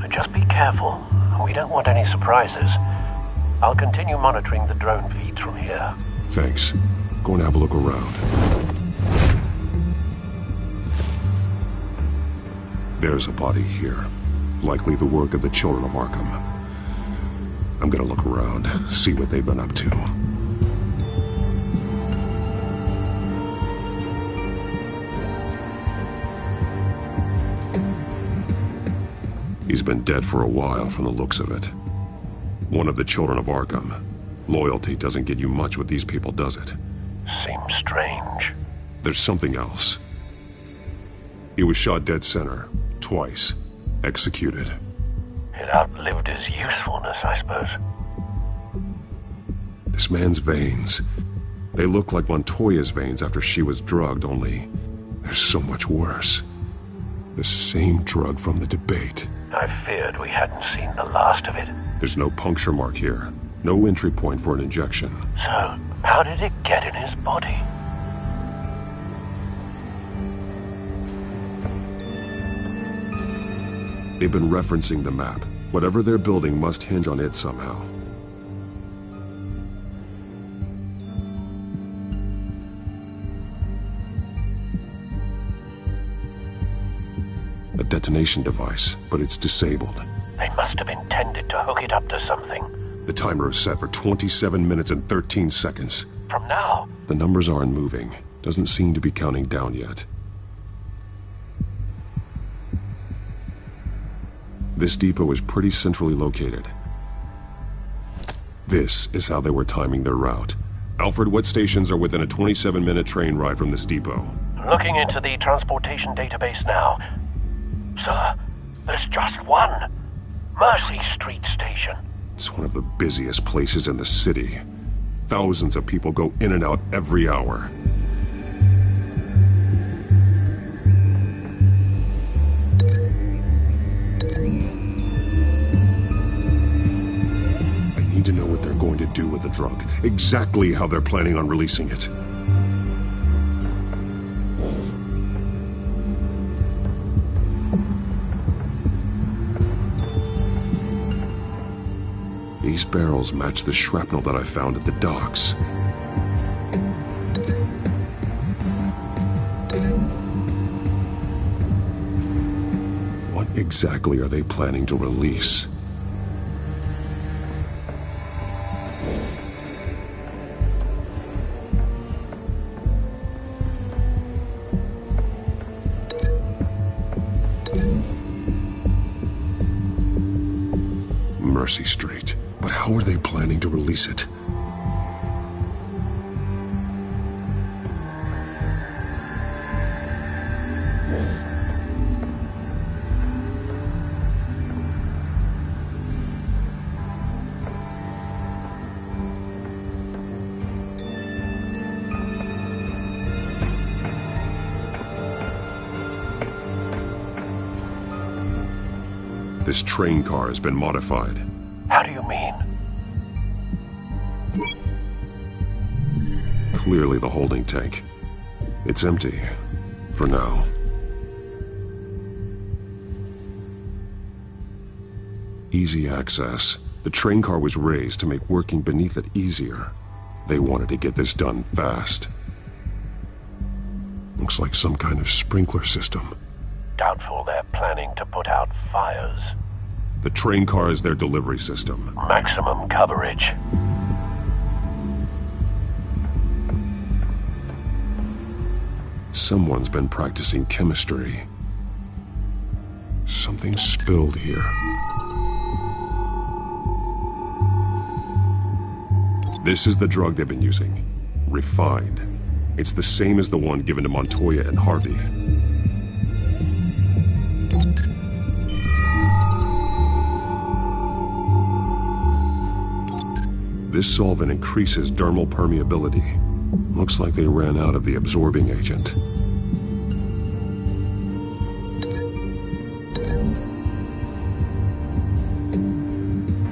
Just be careful. We don't want any surprises. I'll continue monitoring the drone feeds from here. Thanks. Go and have a look around. There's a body here. Likely the work of the children of Arkham. I'm gonna look around, see what they've been up to. He's been dead for a while from the looks of it. One of the children of Arkham. Loyalty doesn't get you much with these people, does it? Seems strange. There's something else. He was shot dead center, twice. Executed. It outlived his usefulness, I suppose. This man's veins. They look like Montoya's veins after she was drugged, only they're so much worse. The same drug from the debate. I feared we hadn't seen the last of it. There's no puncture mark here. No entry point for an injection. So, how did it get in his body? They've been referencing the map. Whatever they're building must hinge on it somehow. A detonation device, but it's disabled. They must have intended to hook it up to something. The timer is set for 27 minutes and 13 seconds. From now? The numbers aren't moving. Doesn't seem to be counting down yet. This depot is pretty centrally located. This is how they were timing their route. Alfred, what stations are within a 27-minute train ride from this depot? Looking into the transportation database now. Sir, there's just one. Mercy Street Station. It's one of the busiest places in the city. Thousands of people go in and out every hour. I need to know what they're going to do with the drug. Exactly how they're planning on releasing it. These barrels match the shrapnel that I found at the docks. What exactly are they planning to release? Mercy Street. But how are they planning to release it? This train car has been modified. How do you mean? Clearly the holding tank. It's empty. For now. Easy access. The train car was raised to make working beneath it easier. They wanted to get this done fast. Looks like some kind of sprinkler system. Doubtful they're planning to put out fires. The train car is their delivery system. Maximum coverage. Someone's been practicing chemistry. Something spilled here. This is the drug they've been using. Refined. It's the same as the one given to Montoya and Harvey. This solvent increases dermal permeability. Looks like they ran out of the absorbing agent.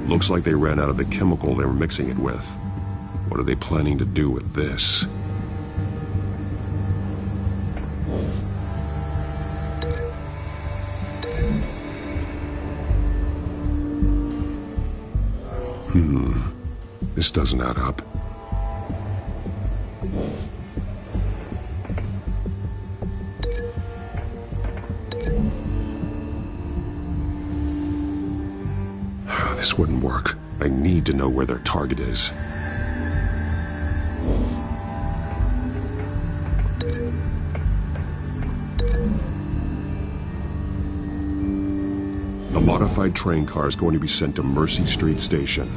Looks like they ran out of the chemical they were mixing it with. What are they planning to do with this? This doesn't add up. This wouldn't work. I need to know where their target is. A modified train car is going to be sent to Mercy Street Station.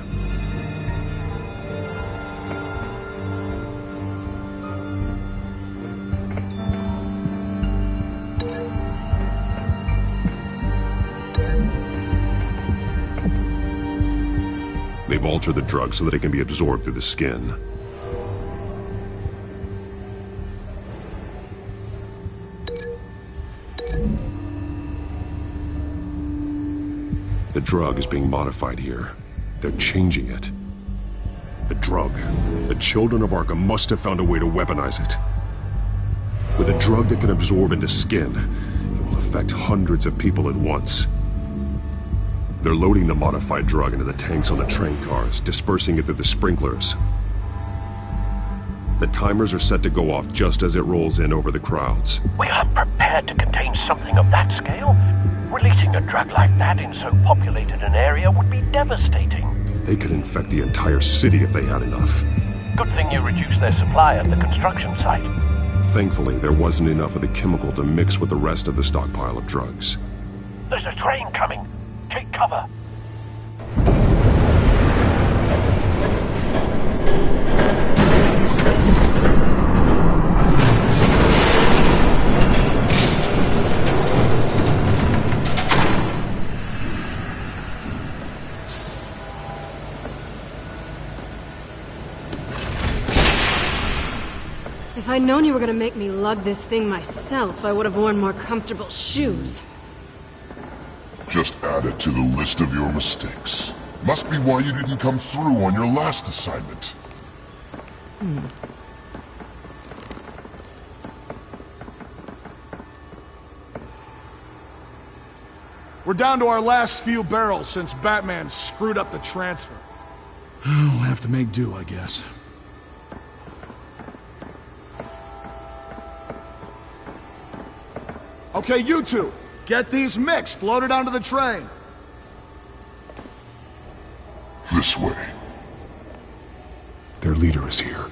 They've altered the drug so that it can be absorbed through the skin. The drug is being modified here. They're changing it. The drug. The children of Arkham must have found a way to weaponize it. With a drug that can absorb into skin, it will affect hundreds of people at once. They're loading the modified drug into the tanks on the train cars, dispersing it through the sprinklers. The timers are set to go off just as it rolls in over the crowds. We aren't prepared to contain something of that scale. Releasing a drug like that in so populated an area would be devastating. They could infect the entire city if they had enough. Good thing you reduced their supply at the construction site. Thankfully, there wasn't enough of the chemical to mix with the rest of the stockpile of drugs. There's a train coming. Take cover. If I'd known you were gonna make me lug this thing myself, I would have worn more comfortable shoes. Just add it to the list of your mistakes. Must be why you didn't come through on your last assignment. We're down to our last few barrels since Batman screwed up the transfer. We'll have to make do, I guess. Okay, you two, get these mixed, loaded onto the train. This way. Their leader is here,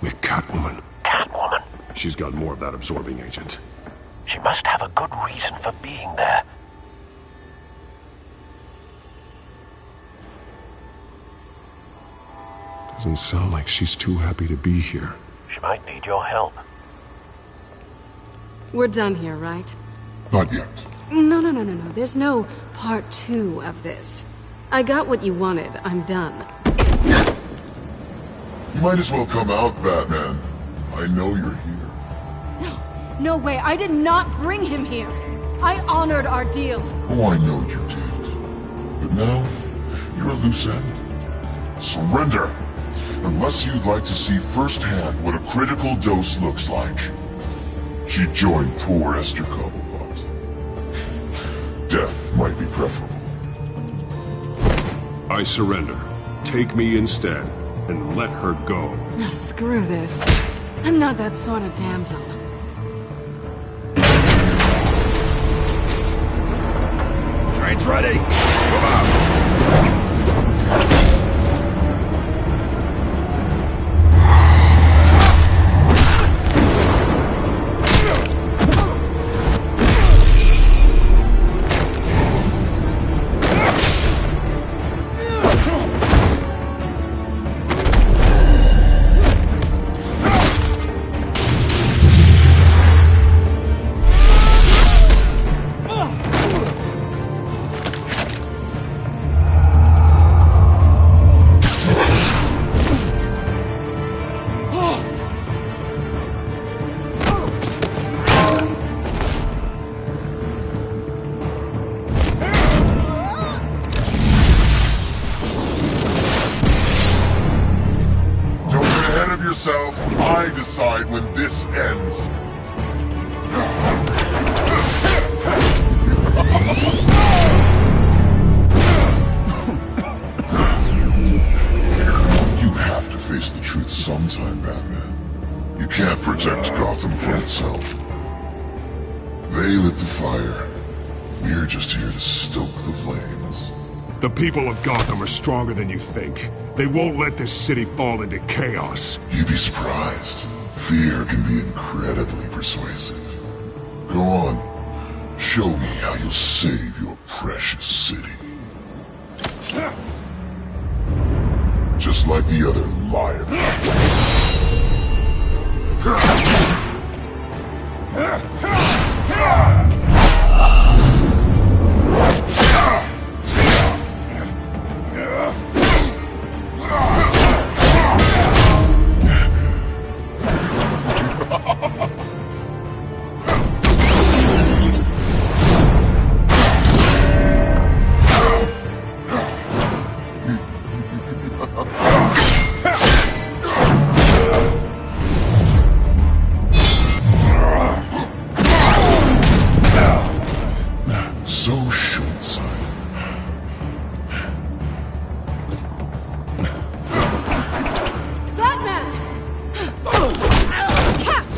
with Catwoman. Catwoman? She's got more of that absorbing agent. She must have a good reason for being there. Doesn't sound like she's too happy to be here. She might need your help. We're done here, right? Not yet. No. There's no part 2 of this. I got what you wanted. I'm done. You might as well come out, Batman. I know you're here. No way. I did not bring him here. I honored our deal. Oh, I know you did. But now, you're a loose end. Surrender! Unless you'd like to see firsthand what a critical dose looks like. She joined poor Esther Cobblepot. Death might be preferable. I surrender. Take me instead, and let her go. No, screw this. I'm not that sort of damsel. Train's ready! Move out! I decide when this ends. You have to face the truth sometime, Batman. You can't protect Gotham from itself. They lit the fire. We're just here to stoke the flames. The people of Gotham are stronger than you think. They won't let this city fall into chaos. You'd be surprised. Fear can be incredibly persuasive. Go on. Show me how you'll save your precious city. Just like the other liar. So short-sighted. Batman! Catch!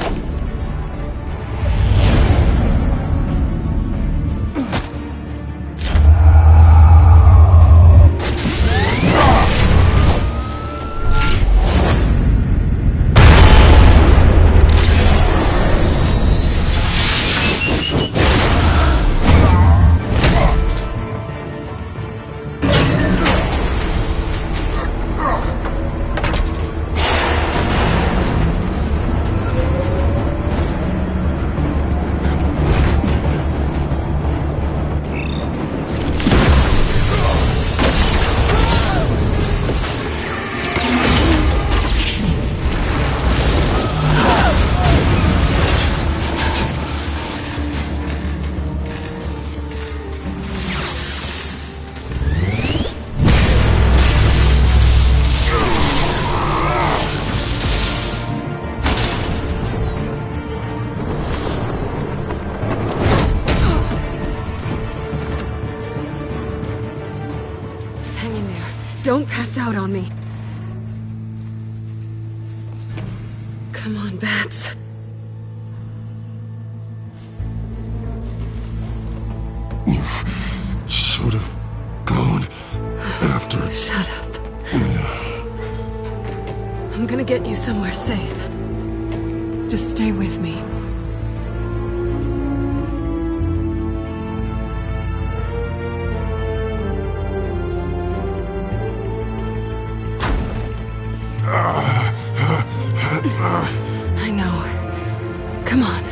Hang in there. Don't pass out on me. Come on, Bats. You should have gone after... Shut up. I'm gonna get you somewhere safe. Just stay with me. I know. Come on.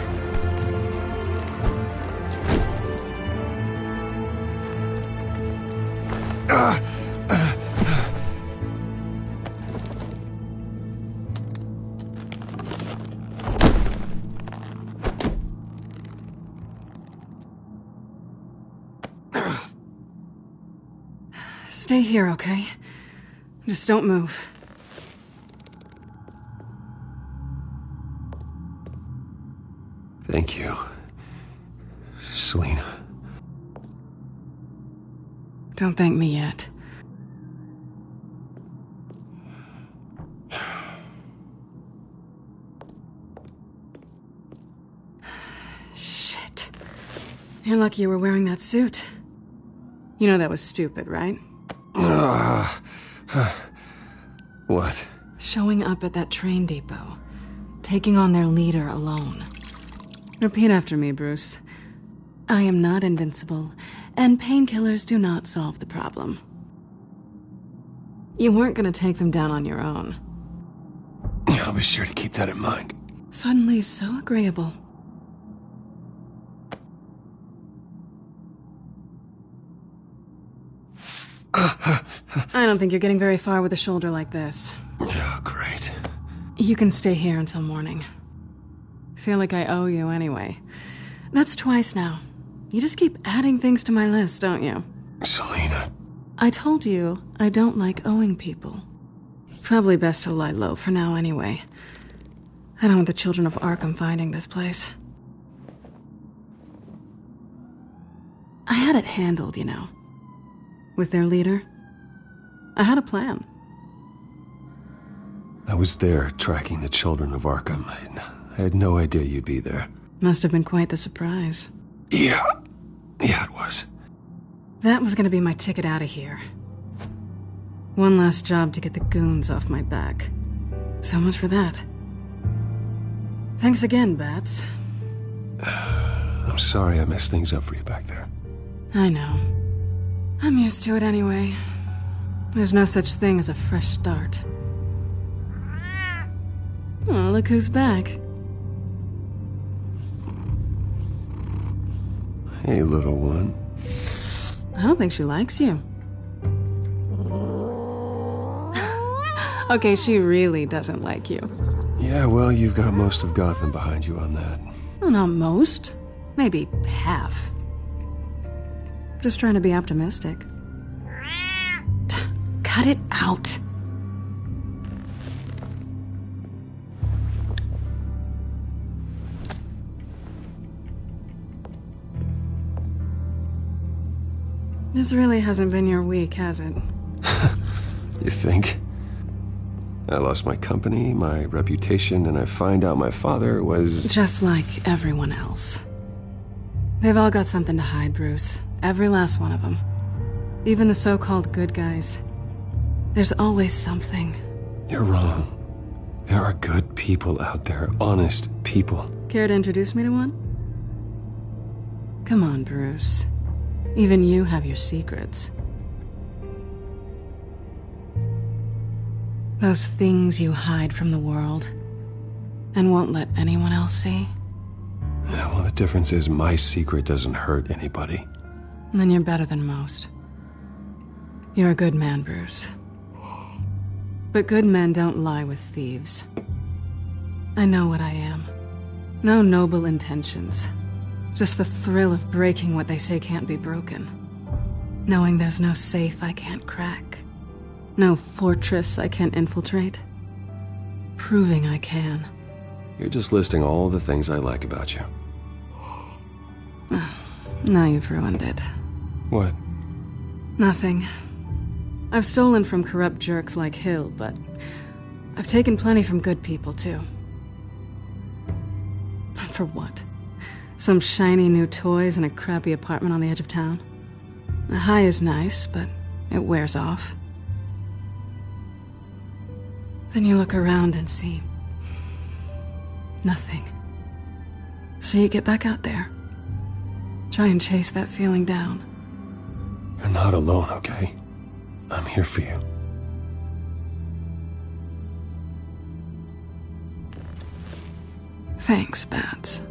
Stay here, okay? Just don't move. Thank you, Selina. Don't thank me yet. Shit. You're lucky you were wearing that suit. You know that was stupid, right? What? Showing up at that train depot. Taking on their leader alone. Repeat after me, Bruce. I am not invincible, and painkillers do not solve the problem. You weren't gonna take them down on your own. I'll be sure to keep that in mind. Suddenly so agreeable. I don't think you're getting very far with a shoulder like this. Oh, great. You can stay here until morning. Feel like I owe you anyway. That's twice now. You just keep adding things to my list, don't you? Selina. I told you I don't like owing people. Probably best to lie low for now anyway. I don't want the children of Arkham finding this place. I had it handled, you know. With their leader. I had a plan. I was there tracking the children of Arkham. I had no idea you'd be there. Must have been quite the surprise. Yeah, it was. That was gonna be my ticket out of here. One last job to get the goons off my back. So much for that. Thanks again, Bats. I'm sorry I messed things up for you back there. I know. I'm used to it anyway. There's no such thing as a fresh start. Oh, look who's back. Hey, little one. I don't think she likes you. Okay, she really doesn't like you. Yeah, well, you've got most of Gotham behind you on that. Well, not most. Maybe half. Just trying to be optimistic. Cut it out. This really hasn't been your week, has it? You think? I lost my company, my reputation, and I find out my father was... Just like everyone else. They've all got something to hide, Bruce. Every last one of them. Even the so-called good guys. There's always something. You're wrong. There are good people out there, honest people. Care to introduce me to one? Come on, Bruce. Even you have your secrets. Those things you hide from the world and won't let anyone else see. Yeah, well, the difference is my secret doesn't hurt anybody. Then you're better than most. You're a good man, Bruce. But good men don't lie with thieves. I know what I am. No noble intentions. Just the thrill of breaking what they say can't be broken. Knowing there's no safe I can't crack. No fortress I can't infiltrate. Proving I can. You're just listing all the things I like about you. Now you've ruined it. What? Nothing. I've stolen from corrupt jerks like Hill, but I've taken plenty from good people, too. For what? Some shiny new toys and a crappy apartment on the edge of town? The high is nice, but it wears off. Then you look around and see nothing. So you get back out there. Try and chase that feeling down. You're not alone, okay? I'm here for you. Thanks, Bats.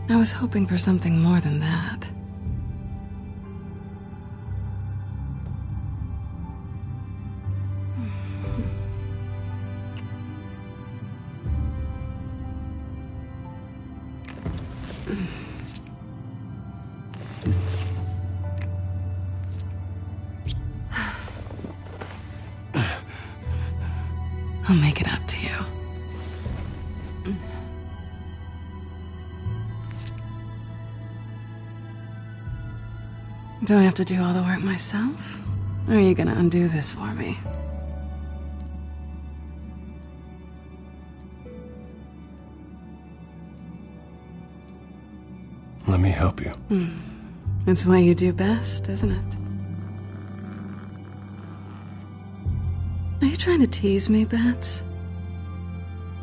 I was hoping for something more than that. I'll make it up to you. Do I have to do all the work myself? Or are you gonna undo this for me? Let me help you. It's what you do best, isn't it? Are you trying to tease me, Bats?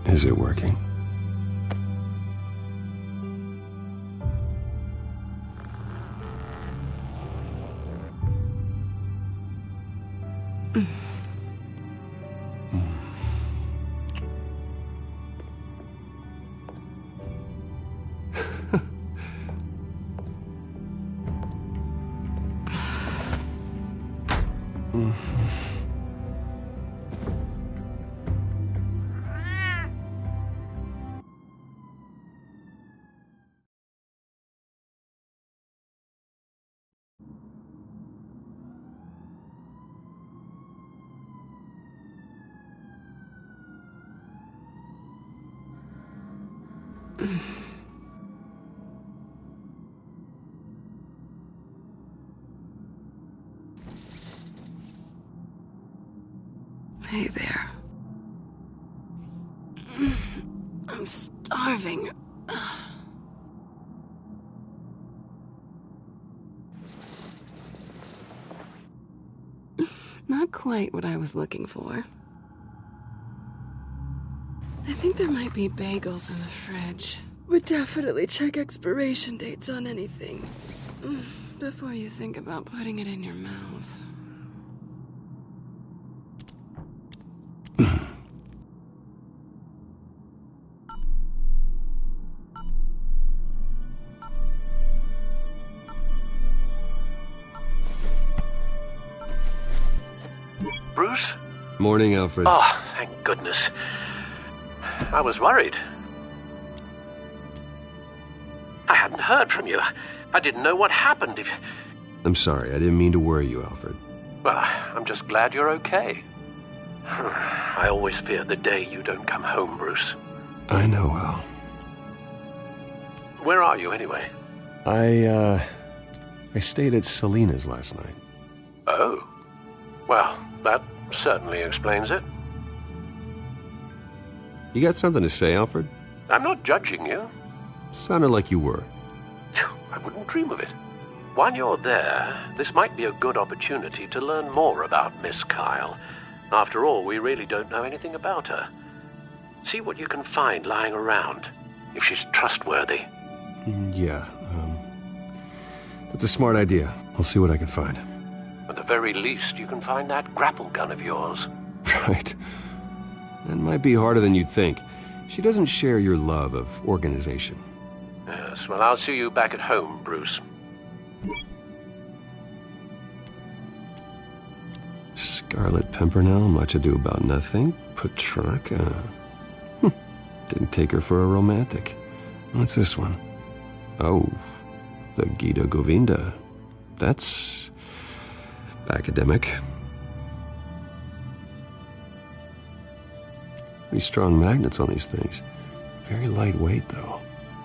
Is it working? Hey there. I'm starving. Not quite what I was looking for. I think there might be bagels in the fridge. Would definitely check expiration dates on anything before you think about putting it in your mouth. Bruce? Morning, Alfred. Oh, thank goodness. I was worried. I hadn't heard from you. I didn't know what happened if... I'm sorry, I didn't mean to worry you, Alfred. Well, I'm just glad you're okay. I always fear the day you don't come home, Bruce. I know, Al. Where are you, anyway? I stayed at Selena's last night. Oh. Well, that certainly explains it. You got something to say, Alfred? I'm not judging you. Sounded like you were. I wouldn't dream of it. While you're there, this might be a good opportunity to learn more about Miss Kyle. After all, we really don't know anything about her. See what you can find lying around, if she's trustworthy. Yeah, that's a smart idea. I'll see what I can find. At the very least, you can find that grapple gun of yours. Right. That might be harder than you'd think. She doesn't share your love of organization. Yes, well, I'll see you back at home, Bruce. Scarlet Pimpernel, much ado about nothing. Petrarca. Didn't take her for a romantic. What's this one? Oh, the Gita Govinda. That's academic. Pretty strong magnets on these things. Very lightweight, though.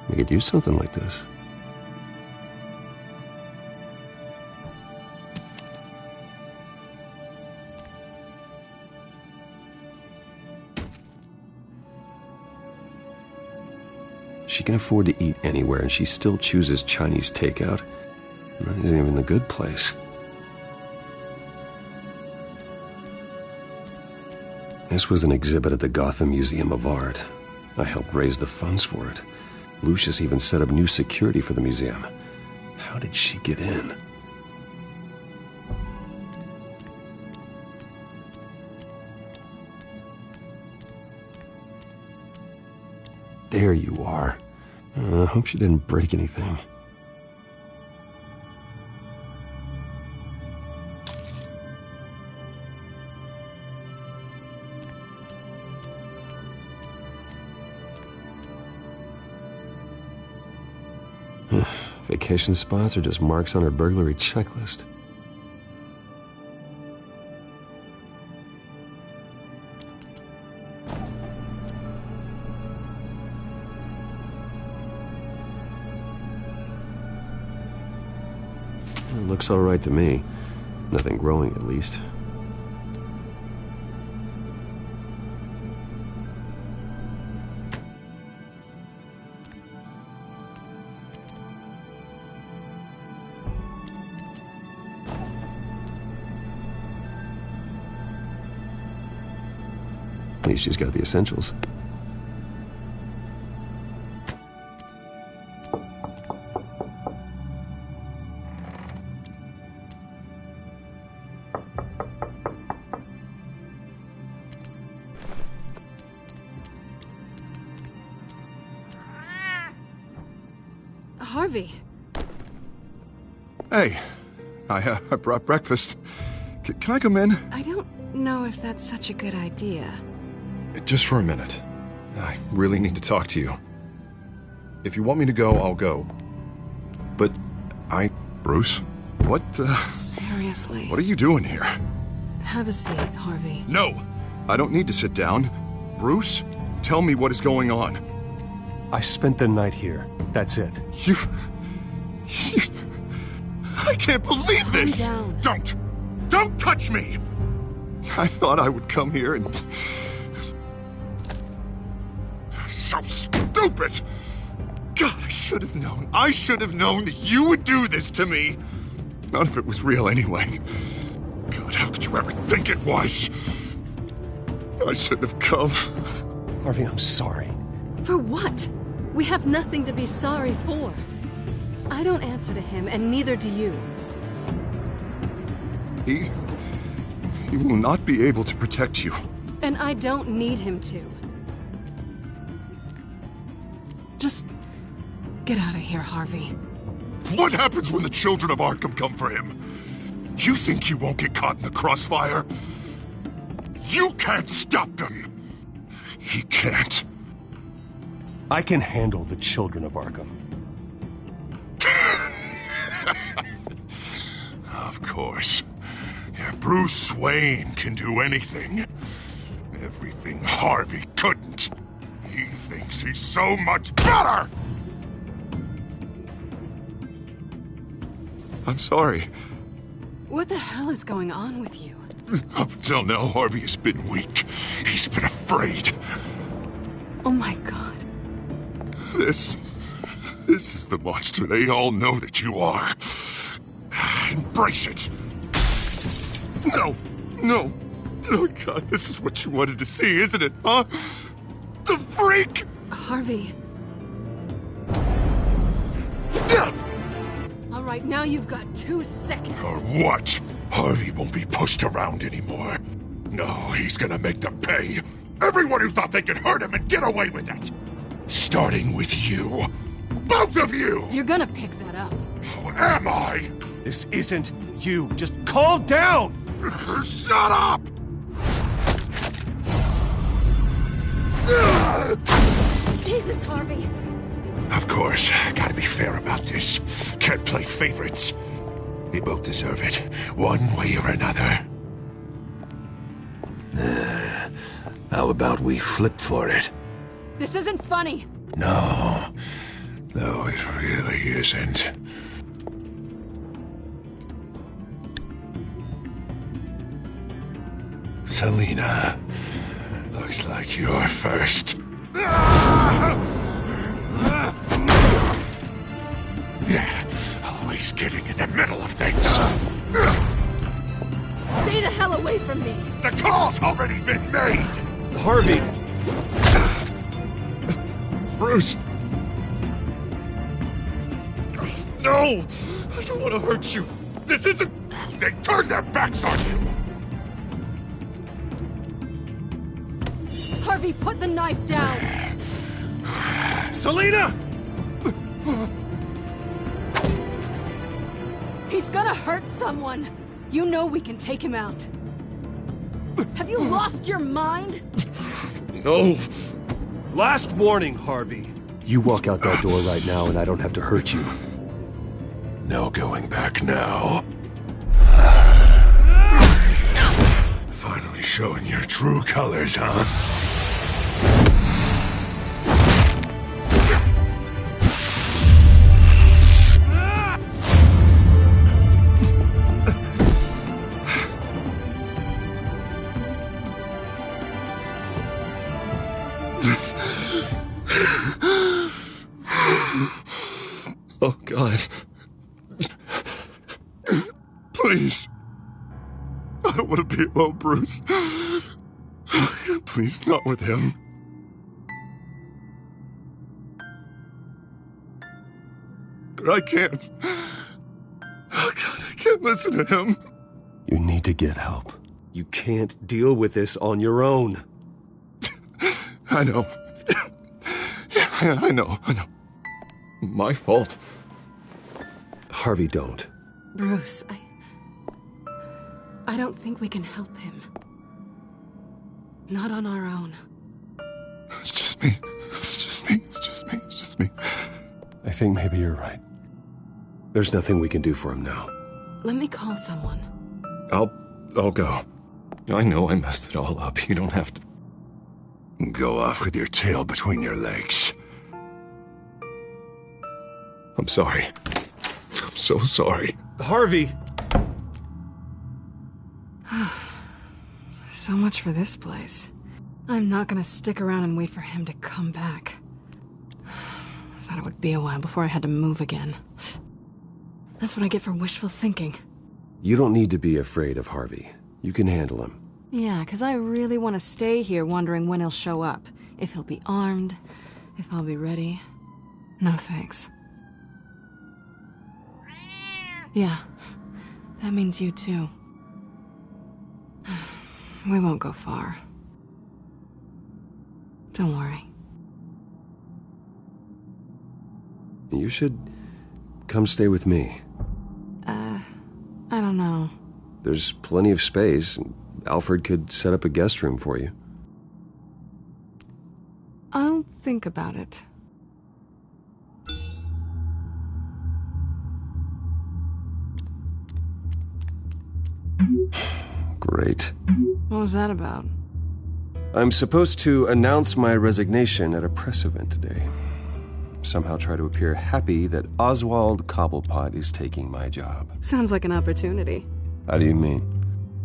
They could use something like this. She can afford to eat anywhere, and she still chooses Chinese takeout. And that isn't even the good place. This was an exhibit at the Gotham Museum of Art. I helped raise the funds for it. Lucius even set up new security for the museum. How did she get in? There you are. I hope she didn't break anything. Vacation spots are just marks on her burglary checklist. It looks all right to me. Nothing growing, at least. At least she's got the essentials. Harvey. Hey, I brought breakfast. Can I come in? I don't know if that's such a good idea. Just for a minute. I really need to talk to you. If you want me to go, I'll go. But Bruce? What, Seriously. What are you doing here? Have a seat, Harvey. No! I don't need to sit down. Bruce, tell me what is going on. I spent the night here. That's it. You... I can't believe this! Calm down. Don't touch me! I thought I would come here and... So stupid! God, I should have known. I should have known that you would do this to me. None of it was real anyway. God, how could you ever think it was? I shouldn't have come. Harvey, I'm sorry. For what? We have nothing to be sorry for. I don't answer to him, and neither do you. He will not be able to protect you. And I don't need him to. Just get out of here, Harvey. What happens when the children of Arkham come for him? You think you won't get caught in the crossfire? You can't stop them. He can't. I can handle the children of Arkham. Of course. Yeah, Bruce Wayne can do anything. Everything Harvey couldn't. He thinks he's so much better! I'm sorry. What the hell is going on with you? Up until now, Harvey has been weak. He's been afraid. Oh my God. This is the monster they all know that you are. Embrace it. No. Oh God, this is what you wanted to see, isn't it, huh? The freak! Harvey. All right, now you've got 2 seconds. Or what? Harvey won't be pushed around anymore. No, he's gonna make them pay. Everyone who thought they could hurt him and get away with it. Starting with you. Both of you! You're gonna pick that up. Who am I? This isn't you. Just calm down! Shut up! Jesus, Harvey. Of course, gotta be fair about this. Can't play favorites. They both deserve it, one way or another. How about we flip for it? This isn't funny. No, it really isn't. Selina, looks like you're first. Yeah, always getting in the middle of things. Stay the hell away from me. The call's already been made. Harvey! Bruce! No! I don't want to hurt you. This isn't... They turned their backs on you. Harvey, put the knife down. Selina! He's gonna hurt someone. You know we can take him out. Have you lost your mind? No. Last warning, Harvey. You walk out that door right now and I don't have to hurt you. No going back now. Finally showing your true colors, huh? Oh, God. Please. I don't want to be alone, Bruce. Please, not with him. But I can't. Oh, God, I can't listen to him. You need to get help. You can't deal with this on your own. I know. Yeah, I know. My fault. Harvey, don't. Bruce, I don't think we can help him. Not on our own. It's just me. I think maybe you're right. There's nothing we can do for him now. Let me call someone. I'll go. I know I messed it all up. You don't have to Go off with your tail between your legs. I'm sorry. I'm so sorry. Harvey! So much for this place. I'm not gonna stick around and wait for him to come back. Thought it would be a while before I had to move again. That's what I get for wishful thinking. You don't need to be afraid of Harvey. You can handle him. Yeah, because I really want to stay here wondering when he'll show up. If he'll be armed, if I'll be ready. No thanks. Yeah, that means you too. We won't go far. Don't worry. You should come stay with me. I don't know. There's plenty of space. Alfred could set up a guest room for you. I'll think about it. Great. What was that about? I'm supposed to announce my resignation at a press event today. Somehow try to appear happy that Oswald Cobblepot is taking my job. Sounds like an opportunity. How do you mean?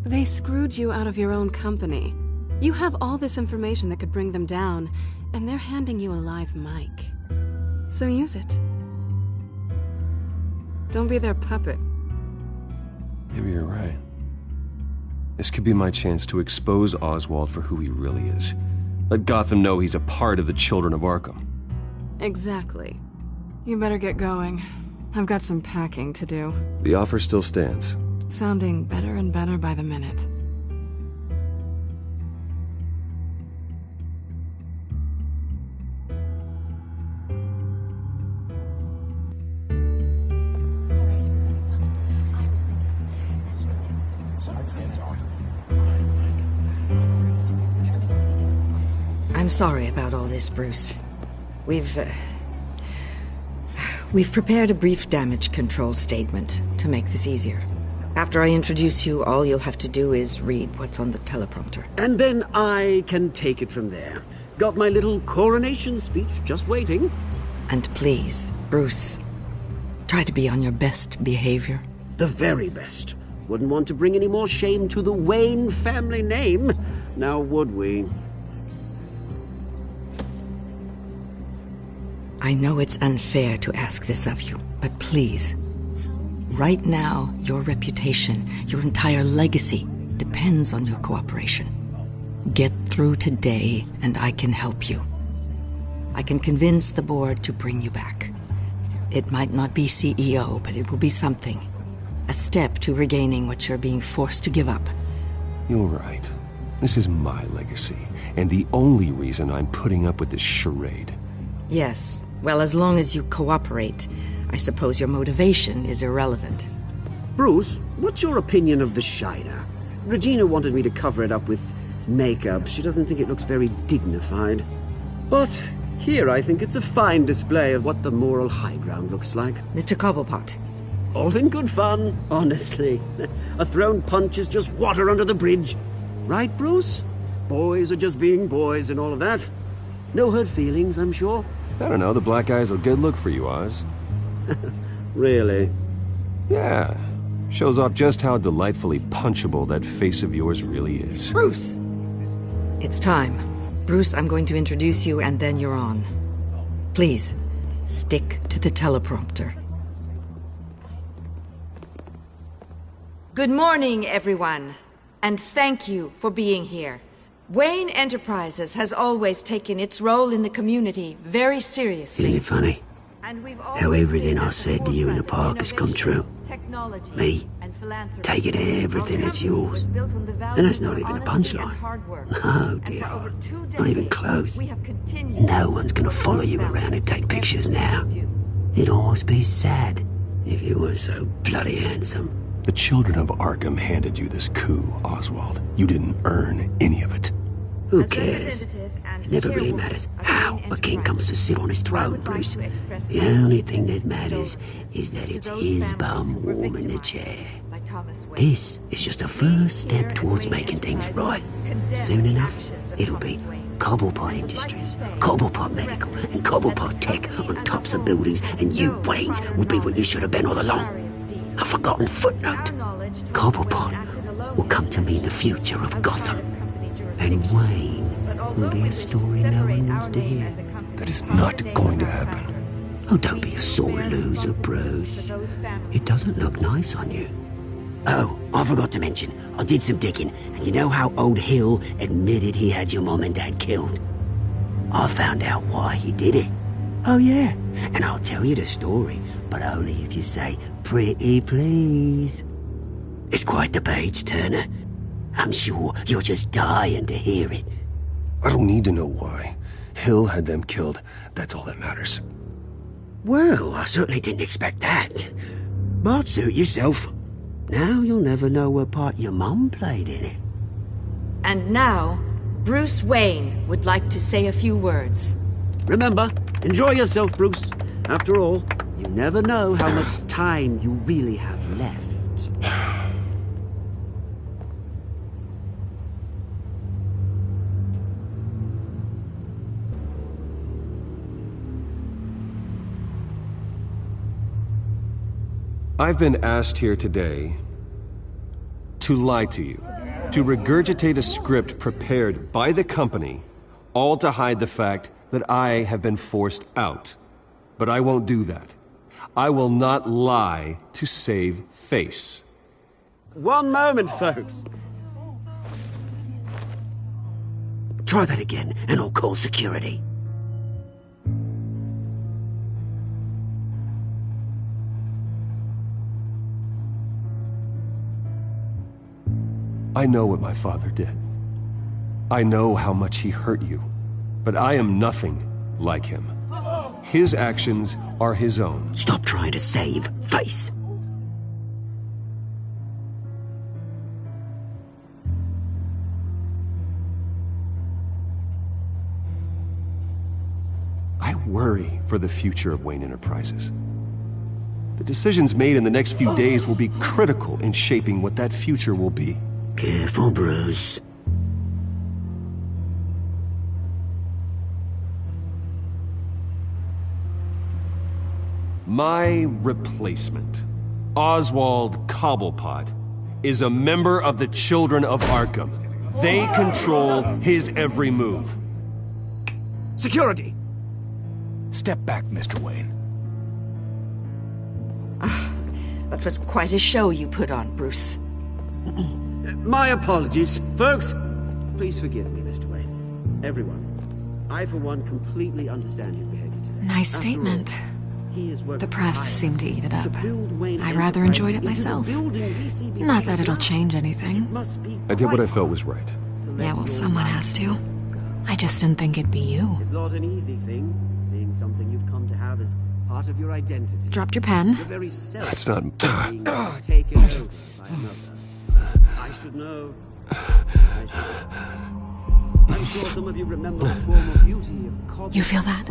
They screwed you out of your own company. You have all this information that could bring them down, and they're handing you a live mic. So use it. Don't be their puppet. Maybe you're right. This could be my chance to expose Oswald for who he really is. Let Gotham know he's a part of the Children of Arkham. Exactly. You better get going. I've got some packing to do. The offer still stands. Sounding better and better by the minute. I'm sorry about all this, Bruce. We've prepared a brief damage control statement to make this easier. After I introduce you, all you'll have to do is read what's on the teleprompter. And then I can take it from there. Got my little coronation speech just waiting. And please, Bruce, try to be on your best behavior. The very best. Wouldn't want to bring any more shame to the Wayne family name, now would we? I know it's unfair to ask this of you, but please, right now, your reputation, your entire legacy, depends on your cooperation. Get through today, and I can help you. I can convince the board to bring you back. It might not be CEO, but it will be something. A step to regaining what you're being forced to give up. You're right. This is my legacy, and the only reason I'm putting up with this charade. Yes. Well, as long as you cooperate, I suppose your motivation is irrelevant. Bruce, what's your opinion of the Shiner? Regina wanted me to cover it up with makeup. She doesn't think it looks very dignified. But here I think it's a fine display of what the moral high ground looks like. Mr. Cobblepot. All in good fun, honestly. A thrown punch is just water under the bridge. Right, Bruce? Boys are just being boys and all of that. No hurt feelings, I'm sure. I don't know, the black eye's a good look for you, Oz. Really? Yeah. Shows off just how delightfully punchable that face of yours really is. Bruce! It's time. Bruce, I'm going to introduce you and then you're on. Please, stick to the teleprompter. Good morning, everyone. And thank you for being here. Wayne Enterprises has always taken its role in the community very seriously. Isn't it funny? How everything I said to you in the park has come true. Me, taking everything that's yours. And that's not even a punchline. No, dear. Not even close. No one's gonna follow you around and take pictures now. It'd almost be sad if you were so bloody handsome. The Children of Arkham handed you this coup, Oswald. You didn't earn any of it. Who cares? It never really matters how a king comes to sit on his throne, Bruce. The only thing that matters is that it's his bum warm in the chair. This is just a first step towards making things right. Soon enough, it'll be Cobblepot Industries, Cobblepot Medical, and Cobblepot Tech on tops of buildings, and you, Waynes, will be what you should have been all along. A forgotten footnote. Cobblepot will come to mean the future of Gotham. And Wayne will be a story no one wants to hear. That is not going to happen. Oh, don't be a sore loser, Bruce. It doesn't look nice on you. Oh, I forgot to mention, I did some digging, and you know how old Hill admitted he had your mom and dad killed? I found out why he did it. Oh yeah, and I'll tell you the story, but only if you say, pretty please. It's quite the page turner. I'm sure you're just dying to hear it. I don't need to know why. Hill had them killed. That's all that matters. Well, I certainly didn't expect that. But suit yourself. Now you'll never know what part your mum played in it. And now, Bruce Wayne would like to say a few words. Remember, enjoy yourself, Bruce. After all, you never know how much time you really have left. I've been asked here today to lie to you, to regurgitate a script prepared by the company, all to hide the fact that I have been forced out. But I won't do that. I will not lie to save face. One moment, folks. Try that again, and I'll call security. I know what my father did. I know how much he hurt you, but I am nothing like him. His actions are his own. Stop trying to save face. I worry for the future of Wayne Enterprises. The decisions made in the next few days will be critical in shaping what that future will be. Careful, Bruce. My replacement, Oswald Cobblepot, is a member of the Children of Arkham. They control his every move. Security! Step back, Mr. Wayne. That was quite a show you put on, Bruce. My apologies. Folks, please forgive me, Mr. Wayne. Everyone. I, for one, completely understand his behavior today. Nice statement. The press seemed to eat it up. I rather enjoyed it myself. Not that it'll change anything. I did what I felt was right. Yeah, well, someone has to. I just didn't think it'd be you. It's not an easy thing, seeing something you've come to have as part of your identity. Dropped your pen. Your very self That's not... being taken over by another. I should know. I should. I'm sure some of you remember the former beauty of Cobb. You feel that?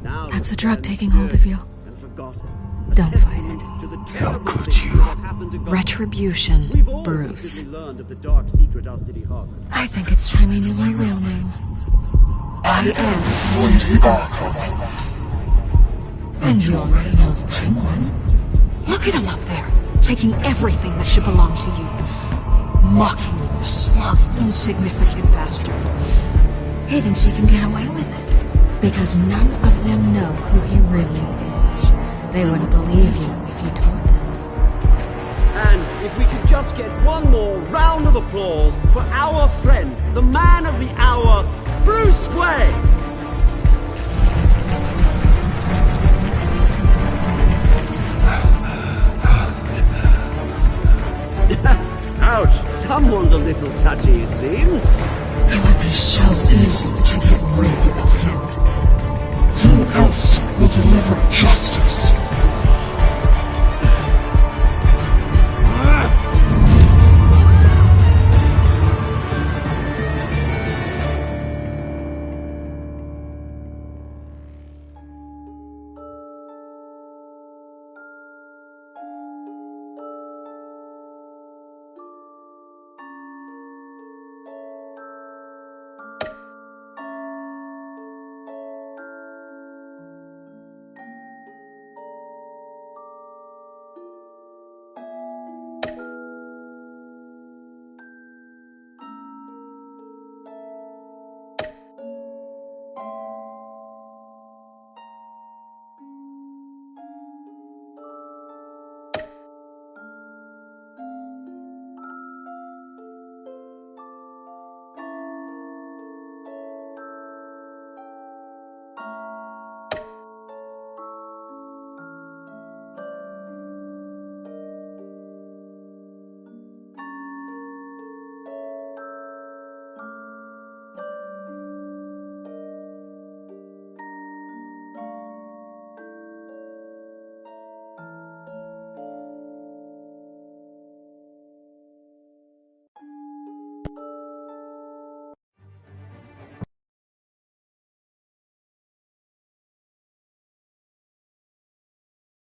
Now That's the drug taking hold of you. and forgotten. Don't fight it. How could you? Retribution, Bruce. Learned of the dark secret our city harbored. I think it's time you knew my real name. I am Lady Arkham. And you already know the Penguin. Look at him up there, taking everything that should belong to you. Mocking you, a smug, insignificant bastard. He thinks he can get away with it, because none of them know who he really is. They wouldn't believe you if you told them. And if we could just get one more round of applause for our friend, the man of the hour, Bruce Wayne! Ouch, someone's a little touchy, it seems. It would be so easy to get rid of him. Who else will deliver justice?